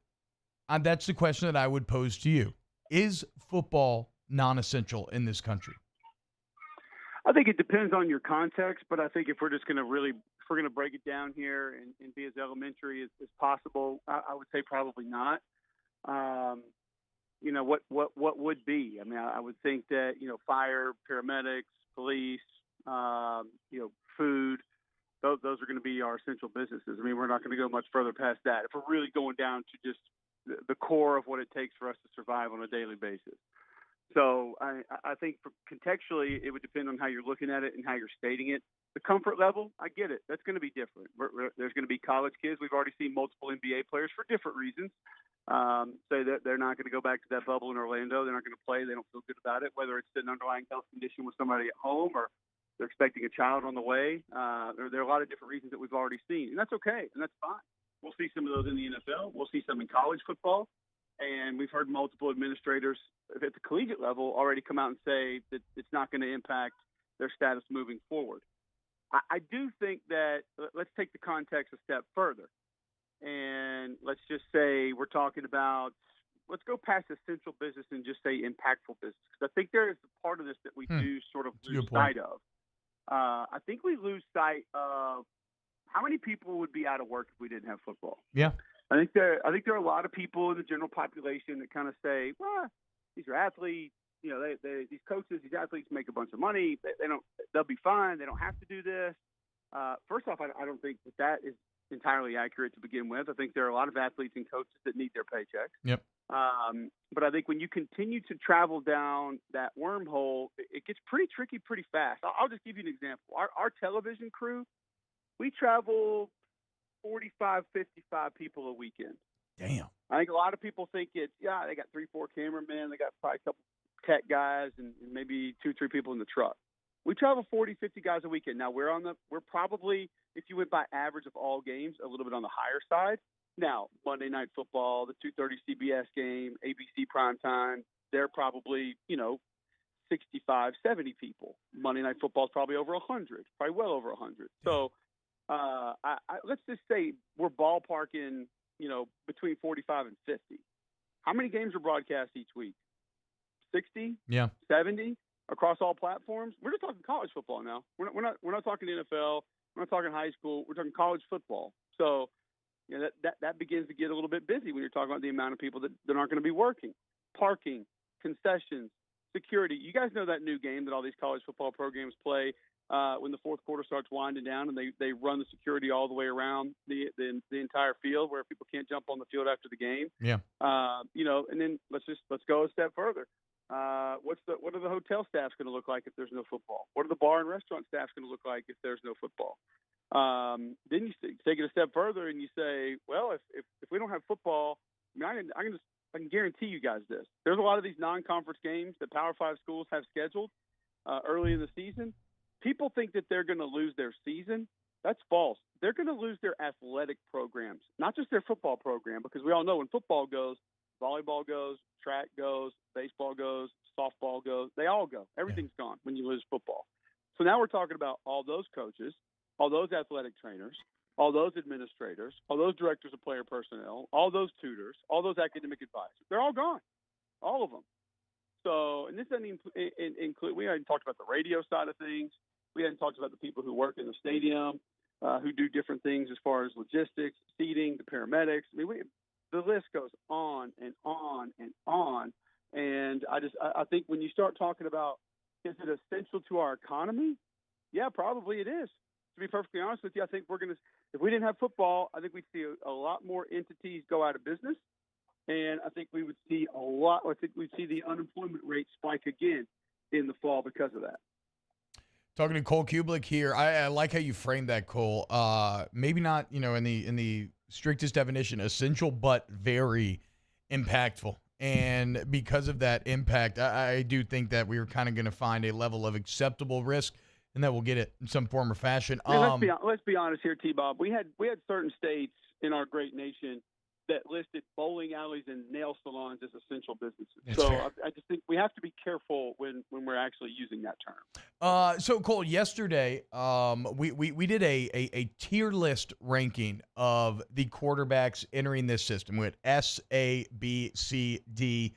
that's the question that I would pose to you. Is football non-essential in this country? I think it depends on your context, but I think if we're just going to if we're going to break it down here and be as elementary as possible, I would say probably not. What would be? I mean, I would think that, fire, paramedics, police, food, those are going to be our essential businesses. I mean, we're not going to go much further past that. If we're really going down to just the core of what it takes for us to survive on a daily basis. So I think contextually, it would depend on how you're looking at it and how you're stating it. The comfort level, I get it. That's going to be different. There's going to be college kids. We've already seen multiple NBA players for different reasons say that they're not going to go back to that bubble in Orlando. They're not going to play. They don't feel good about it, whether it's an underlying health condition with somebody at home or they're expecting a child on the way. There are a lot of different reasons that we've already seen, and that's okay, and that's fine. We'll see some of those in the NFL. We'll see some in college football, and we've heard multiple administrators at the collegiate level already come out and say that it's not going to impact their status moving forward. I do think that let's take the context a step further, and let's just say we're talking about let's go past essential business and just say impactful business, because I think there is a part of this that we do sort of lose sight of. I think we lose sight of how many people would be out of work if we didn't have football? Yeah. I think there are a lot of people in the general population that kind of say, well, these are athletes. These coaches, these athletes make a bunch of money. They'll be fine. They don't have to do this. First off, I don't think that is entirely accurate to begin with. I think there are a lot of athletes and coaches that need their paychecks. Yep. But I think when you continue to travel down that wormhole, it gets pretty tricky pretty fast. I'll just give you an example. Our television crew, we travel 45, 55 people a weekend. Damn. I think a lot of people think they got 3-4 cameramen, they got probably a couple tech guys and maybe 2-3 people in the truck. We travel 40, 50 guys a weekend. Now we're probably, if you went by average of all games, a little bit on the higher side. Now, Monday Night Football, the 2:30 CBS game, ABC primetime, they're probably, 65, 70 people. Monday Night Football is probably over 100, probably well over 100. So let's just say we're ballparking, between 45 and 50. How many games are broadcast each week? 60? Yeah. 70 across all platforms? We're just talking college football now. We're not talking NFL. We're not talking high school. We're talking college football. So that begins to get a little bit busy when you're talking about the amount of people that aren't going to be working. Parking, concessions, security. You guys know that new game that all these college football programs play when the fourth quarter starts winding down and they run the security all the way around the entire field where people can't jump on the field after the game. Yeah. And then let's go a step further. What are the hotel staffs going to look like if there's no football? What are the bar and restaurant staffs going to look like if there's no football? Then you take it a step further and you say, well, if we don't have football, I can guarantee you guys this. There's a lot of these non-conference games that Power 5 schools have scheduled early in the season. People think that they're going to lose their season. That's false. They're going to lose their athletic programs, not just their football program, because we all know when football goes, volleyball goes, track goes, baseball goes, softball goes. They all go. Everything's gone when you lose football. So now we're talking about all those coaches, all those athletic trainers, all those administrators, all those directors of player personnel, all those tutors, all those academic advisors. They're all gone, all of them. So, and this doesn't include, we haven't talked about the radio side of things. We haven't talked about the people who work in the stadium, who do different things as far as logistics, seating, the paramedics. I mean, the list goes on and on and on. And I think when you start talking about, is it essential to our economy? Yeah, probably it is. To be perfectly honest with you, I think if we didn't have football, I think we'd see a lot more entities go out of business. And I think we'd see the unemployment rate spike again in the fall because of that. Talking to Cole Kublik here. I like how you framed that, Cole. Maybe not, in the strictest definition, essential, but very impactful. And because of that impact, I do think that we were kind of going to find a level of acceptable risk, and that we'll get it in some form or fashion. Let's be honest here, T-Bob. We had certain states in our great nation that listed bowling alleys and nail salons as essential businesses. So I just think we have to be careful when we're actually using that term. So Cole, yesterday we did a tier list ranking of the quarterbacks entering this system. We had S, A, B, C, D.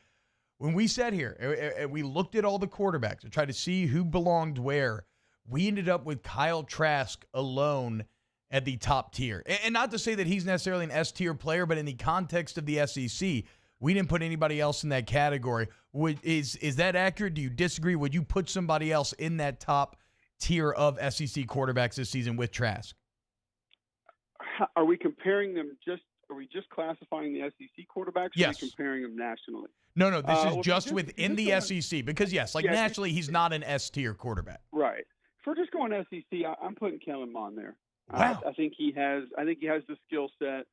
When we sat here and we looked at all the quarterbacks and tried to see who belonged where, we ended up with Kyle Trask alone at the top tier. And not to say that he's necessarily an S-tier player, but in the context of the SEC, we didn't put anybody else in that category. Is that accurate? Do you disagree? Would you put somebody else in that top tier of SEC quarterbacks this season with Trask? Are we comparing them are we just classifying the SEC quarterbacks? Yes. Or are we comparing them nationally? No, this is just within the SEC. Because, nationally, he's not an S-tier quarterback. Right. If we're just going SEC, I'm putting Kellen Mond there. Wow. I think he has the skill set.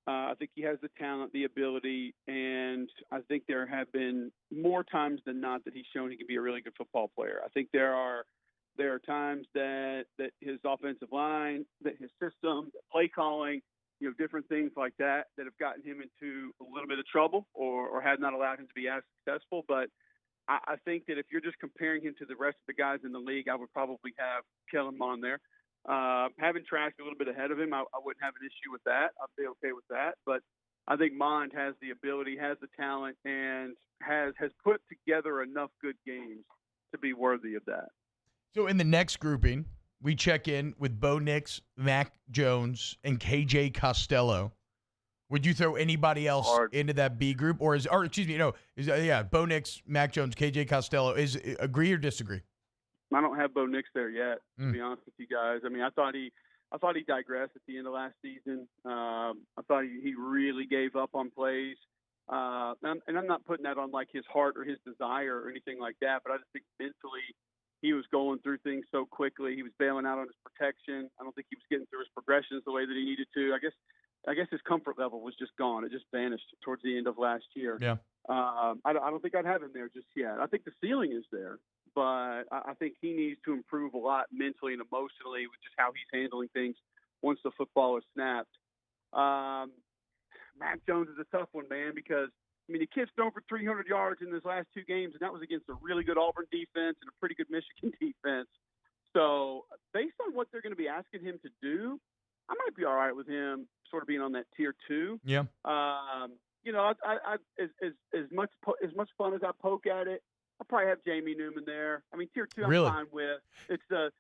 I think he has the talent, the ability, and I think there have been more times than not that he's shown he can be a really good football player. I think there are times that his offensive line, that his system, play calling, different things like that have gotten him into a little bit of trouble or have not allowed him to be as successful. But I think that if you're just comparing him to the rest of the guys in the league, I would probably have Kellen Mond there. Having Trask a little bit ahead of him, I wouldn't have an issue with that. I'd be okay with that. But I think Mond has the ability, has the talent, and has put together enough good games to be worthy of that. So in the next grouping, we check in with Bo Nix, Mac Jones, and KJ Costello. Would you throw anybody else into that B group, or Bo Nix, Mac Jones, KJ Costello? Is agree or disagree? I don't have Bo Nix there yet, to be honest with you guys. I mean, I thought he digressed at the end of last season. I thought he really gave up on plays. And I'm not putting that on like his heart or his desire or anything like that, but I just think mentally he was going through things so quickly. He was bailing out on his protection. I don't think he was getting through his progressions the way that he needed to. I guess his comfort level was just gone. It just vanished towards the end of last year. Yeah. I don't think I'd have him there just yet. I think the ceiling is there, but I think he needs to improve a lot mentally and emotionally with just how he's handling things once the football is snapped. Mac Jones is a tough one, man, because, I mean, the kid's thrown for 300 yards in his last 2 games, and that was against a really good Auburn defense and a pretty good Michigan defense. So based on what they're going to be asking him to do, I might be all right with him sort of being on that tier 2. Yeah. You know, as much fun as I poke at it, I'll probably have Jamie Newman there. I mean, tier 2 Really? I'm fine with. It's the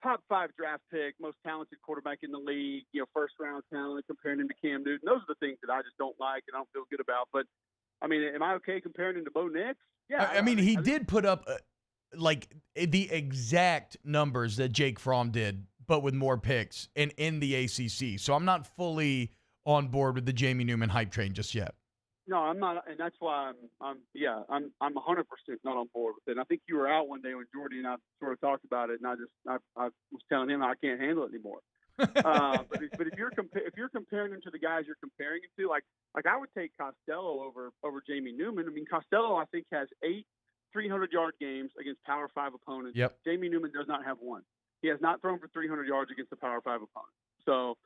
top 5 draft pick, most talented quarterback in the league, you know, first round talent, comparing him to Cam Newton. Those are the things that I just don't like and I don't feel good about. But I mean, am I okay comparing him to Bo Nix? Yeah. I mean, he did put up like the exact numbers that Jake Fromm did, but with more picks and in the ACC. So I'm not fully on board with the Jamie Newman hype train just yet. No, I'm not, and that's why I'm 100% not on board with it. And I think you were out one day when Jordy and I sort of talked about it, and I was telling him I can't handle it anymore. But if you're comparing him to the guys you're comparing him to, like I would take Costello over Jamie Newman. I mean, Costello I think has 8 300-yard games against Power 5 opponents. Yep. Jamie Newman does not have one. He has not thrown for 300 yards against the Power 5 opponent. So.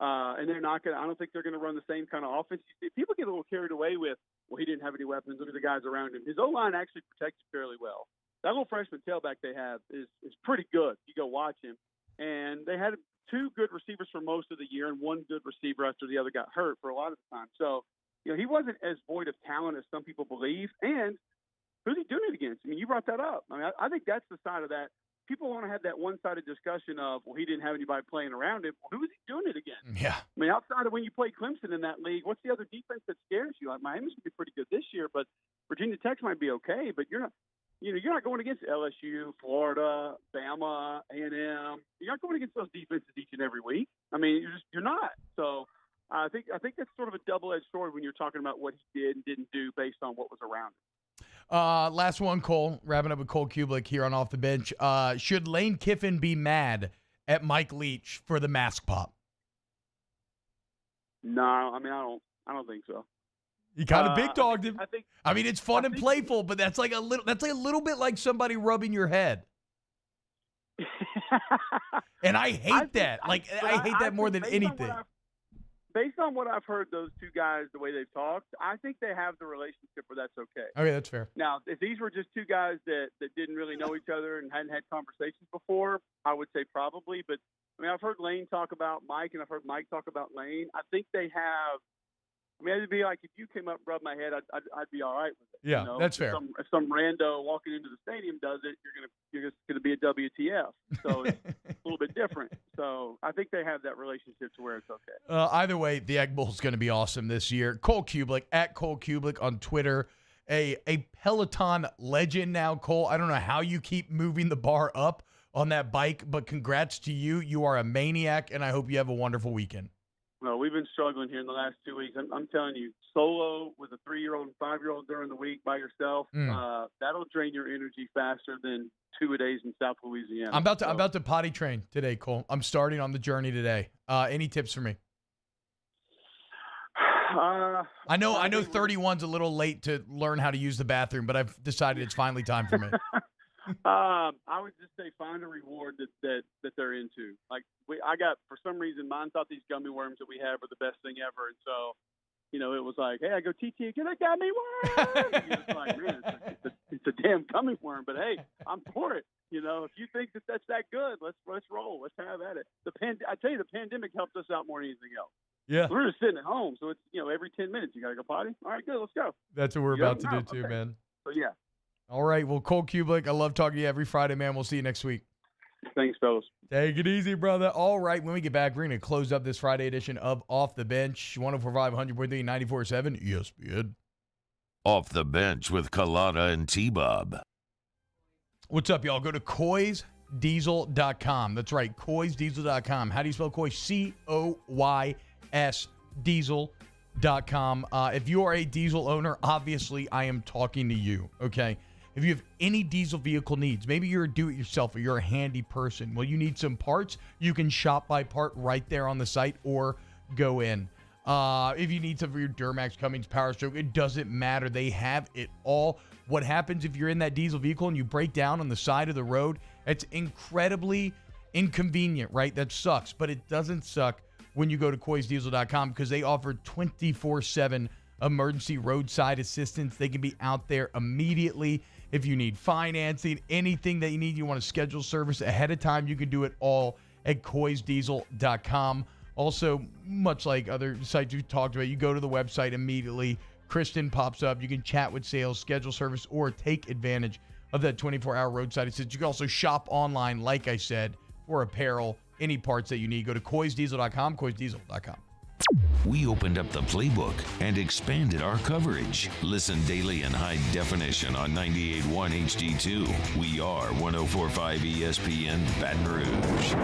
And they're not going to – I don't think they're going to run the same kind of offense. People get a little carried away with, well, he didn't have any weapons. Look at the guys around him. His O-line actually protects fairly well. That little freshman tailback they have is pretty good. You go watch him. And they had 2 good receivers for most of the year and 1 good receiver after the other got hurt for a lot of the time. So, you know, he wasn't as void of talent as some people believe. And who's he doing it against? I mean, you brought that up. I mean, I think that's the side of that. People want to have that one-sided discussion of, well, he didn't have anybody playing around him. Well, who is he doing it against? Yeah. I mean, outside of when you play Clemson in that league, what's the other defense that scares you? Like, Miami's going to be pretty good this year, but Virginia Tech might be okay. But you're not going against LSU, Florida, Bama, A&M. You're not going against those defenses each and every week. I mean, you're not. So I think that's sort of a double-edged sword when you're talking about what he did and didn't do based on what was around him. Last one, Cole. Wrapping up with Cole Kublik here on Off the Bench. Should Lane Kiffin be mad at Mike Leach for the mask pop? No, I mean I don't think so. He kind of big dogged him. I mean, it's fun and playful, but that's like a little bit like somebody rubbing your head. And I hate that. I hate that more than anything. Based on what I've heard, those 2 guys, the way they've talked, I think they have the relationship where that's okay. Okay, that's fair. Now, if these were just 2 guys that didn't really know each other and hadn't had conversations before, I would say probably. But, I mean, I've heard Lane talk about Mike, and I've heard Mike talk about Lane. I think they have – I mean, it'd be like if you came up and rubbed my head, I'd be all right with it. Yeah, you know? that's fair. If some rando walking into the stadium does it, you're just gonna be a WTF. So it's a little bit different. So I think they have that relationship to where it's okay. Either way, the Egg Bowl is going to be awesome this year. Cole Kublik, at Cole Kublik on Twitter, a Peloton legend now, Cole. I don't know how you keep moving the bar up on that bike, but congrats to you. You are a maniac, and I hope you have a wonderful weekend. Well, we've been struggling here in the last 2 weeks. I'm telling you, solo with a 3-year-old and 5-year-old during the week by yourself, that'll drain your energy faster than 2-a-days in South Louisiana. I'm about to potty train today, Cole. I'm starting on the journey today. Any tips for me? I know 31's a little late to learn how to use the bathroom, but I've decided it's finally time for me. I would just say find a reward that they're into. Like I got, for some reason, mine thought these gummy worms that we have are the best thing ever, and so, you know, it was like, hey, I go, TT, get a gummy worm. And you're just like, man, it's a damn gummy worm, but hey, I'm for it. You know, if you think that's that good, let's roll. Let's have at it. I tell you, the pandemic helped us out more than anything else. Yeah, we're just sitting at home, so it's, you know, every 10 minutes you gotta go potty. All right, good, let's go. That's what we're about to do too, man. So yeah. All right. Well, Cole Kublik, I love talking to you every Friday, man. We'll see you next week. Thanks, fellas. Take it easy, brother. All right, when we get back, we're going to close up this Friday edition of Off the Bench, 104.5, 100.3, 94.7 ESPN. Off the Bench with Kalata and T-Bob. What's up, y'all? Go to CoysDiesel.com. That's right, CoysDiesel.com. How do you spell Coys? C-O-Y-S Diesel.com. If you are a diesel owner, obviously I am talking to you, okay? If you have any diesel vehicle needs, maybe you're a do-it-yourself or you're a handy person, well, you need some parts, you can shop by part right there on the site or go in. If you need some for your Duramax, Cummins, Power Stroke, it doesn't matter. They have it all. What happens if you're in that diesel vehicle and you break down on the side of the road? It's incredibly inconvenient, right? That sucks, but it doesn't suck when you go to CoysDiesel.com because they offer 24/7 emergency roadside assistance. They can be out there immediately. If you need financing, anything that you need, you want to schedule service ahead of time, you can do it all at CoysDiesel.com. Also, much like other sites we've talked about, you go to the website immediately. Kristen pops up. You can chat with sales, schedule service, or take advantage of that 24-hour roadside assistance. You can also shop online, like I said, for apparel, any parts that you need. Go to CoysDiesel.com, CoysDiesel.com. We opened up the playbook and expanded our coverage. Listen daily in high definition on 98.1 HD2. We are 104.5 ESPN Baton Rouge.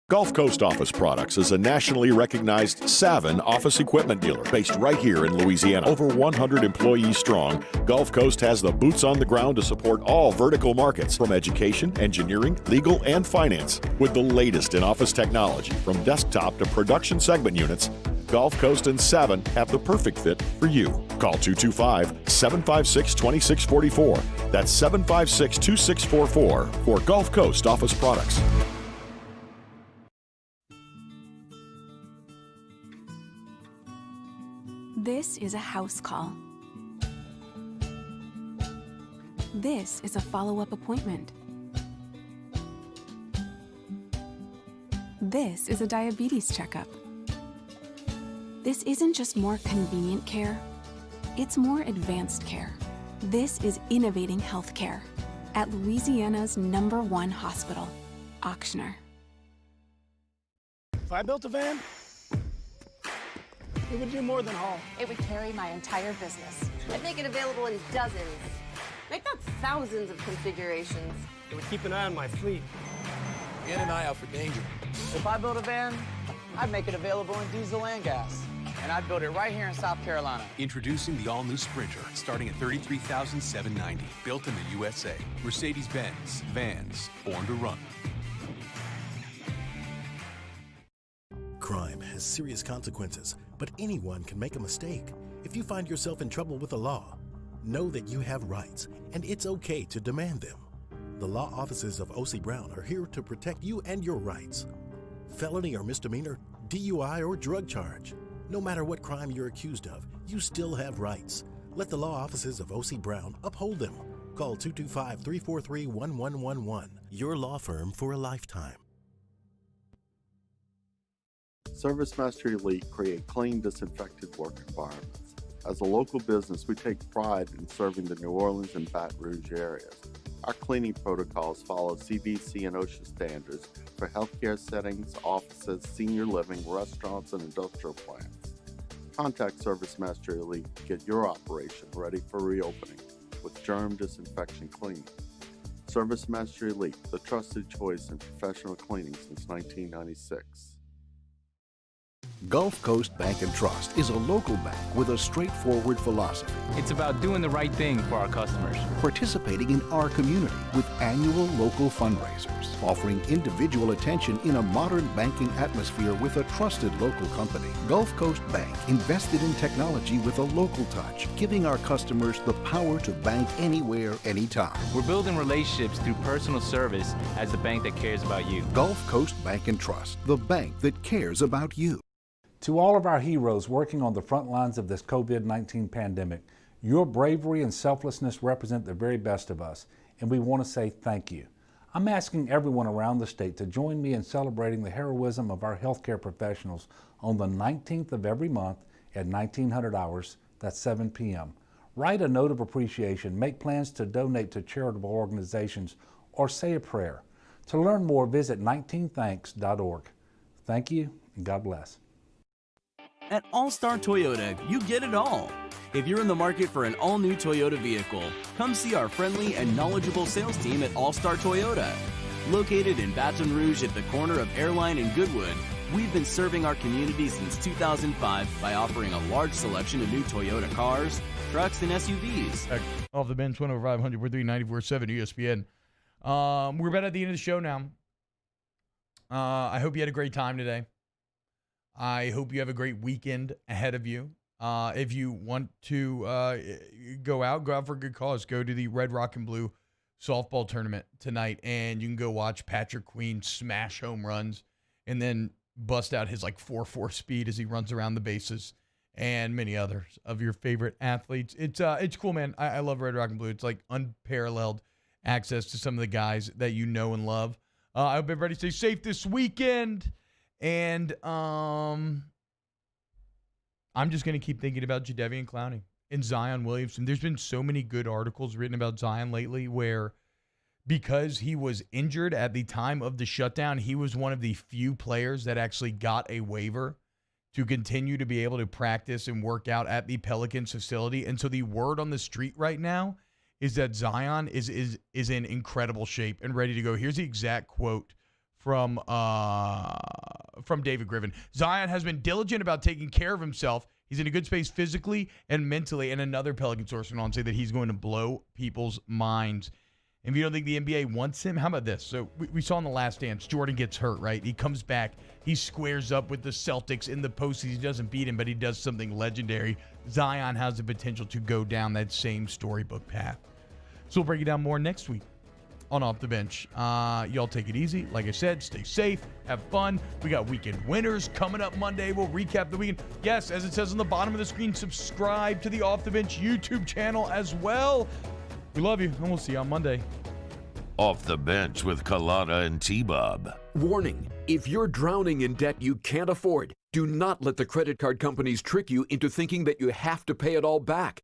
Gulf Coast Office Products is a nationally recognized Savin office equipment dealer based right here in Louisiana. Over 100 employees strong, Gulf Coast has the boots on the ground to support all vertical markets from education, engineering, legal, and finance. With the latest in office technology, from desktop to production segment units, Gulf Coast and Savin have the perfect fit for you. Call 225-756-2644. That's 756-2644 for Gulf Coast Office Products. This is a house call. This is a follow-up appointment. This is a diabetes checkup. This isn't just more convenient care, it's more advanced care. This is innovating healthcare at Louisiana's #1 hospital, Ochsner. If I built a van, it would do more than haul. It would carry my entire business. I'd make it available in dozens, if not thousands of configurations. It would keep an eye on my fleet. And an eye out for danger. If I built a van, I'd make it available in diesel and gas. And I'd build it right here in South Carolina. Introducing the all-new Sprinter, starting at $33,790. Built in the USA. Mercedes-Benz. Vans. Born to run. Crime has serious consequences, but anyone can make a mistake. If you find yourself in trouble with the law, know that you have rights, and it's okay to demand them. The law offices of O.C. Brown are here to protect you and your rights. Felony or misdemeanor, DUI or drug charge. No matter what crime you're accused of, you still have rights. Let the law offices of O.C. Brown uphold them. Call 225-343-1111. Your law firm for a lifetime. ServiceMaster Elite create clean, disinfected work environments. As a local business, we take pride in serving the New Orleans and Baton Rouge areas. Our cleaning protocols follow CDC and OSHA standards for healthcare settings, offices, senior living, restaurants, and industrial plants. Contact ServiceMaster Elite to get your operation ready for reopening with germ disinfection cleaning. ServiceMaster Elite, the trusted choice in professional cleaning since 1996. Gulf Coast Bank and Trust is a local bank with a straightforward philosophy. It's about doing the right thing for our customers. Participating in our community with annual local fundraisers, offering individual attention in a modern banking atmosphere with a trusted local company. Gulf Coast Bank invested in technology with a local touch, giving our customers the power to bank anywhere, anytime. We're building relationships through personal service as the bank that cares about you. Gulf Coast Bank and Trust, the bank that cares about you. To all of our heroes working on the front lines of this COVID-19 pandemic, your bravery and selflessness represent the very best of us, and we want to say thank you. I'm asking everyone around the state to join me in celebrating the heroism of our healthcare professionals on the 19th of every month at 1900 hours, that's 7 p.m., Write a note of appreciation, make plans to donate to charitable organizations, or say a prayer. To learn more, visit 19thanks.org. Thank you, and God bless. At All-Star Toyota, you get it all. If you're in the market for an all-new Toyota vehicle, come see our friendly and knowledgeable sales team at All-Star Toyota. Located in Baton Rouge at the corner of Airline and Goodwood, we've been serving our community since 2005 by offering a large selection of new Toyota cars, trucks, and SUVs. Off the bench, 1 over 500, we're 394.7 ESPN. We're about at the end of the show now. I hope you had a great time today. I hope you have a great weekend ahead of you. If you want to go out for a good cause. Go to the Red Rock and Blue softball tournament tonight, and you can go watch Patrick Queen smash home runs and then bust out his 4.4 speed as he runs around the bases, and many others of your favorite athletes. It's cool, man. I love Red Rock and Blue. It's like unparalleled access to some of the guys that you know and love. I hope everybody stays safe this weekend. And I'm just going to keep thinking about Jadeveon Clowney and Zion Williamson. There's been so many good articles written about Zion lately where, because he was injured at the time of the shutdown, he was one of the few players that actually got a waiver to continue to be able to practice and work out at the Pelicans facility. And so the word on the street right now is that Zion is in incredible shape and ready to go. Here's the exact quote from David Griffin. Zion has been diligent about taking care of himself. He's in a good space physically and mentally. And another Pelican source went on to say that he's going to blow people's minds. And if you don't think the NBA wants him, how about this? So we saw in The Last Dance, Jordan gets hurt, right? He comes back. He squares up with the Celtics in the postseason. He doesn't beat him, but he does something legendary. Zion has the potential to go down that same storybook path. So we'll break it down more next week on Off the Bench. Y'all take it easy. Like I said, stay safe, have fun. We got weekend winners coming up Monday. We'll recap the weekend. Yes, as it says on the bottom of the screen, subscribe to the Off the Bench YouTube channel as well. We love you, and we'll see you on Monday. Off the Bench with Kalata and T-Bob. Warning, if you're drowning in debt you can't afford, do not let the credit card companies trick you into thinking that you have to pay it all back.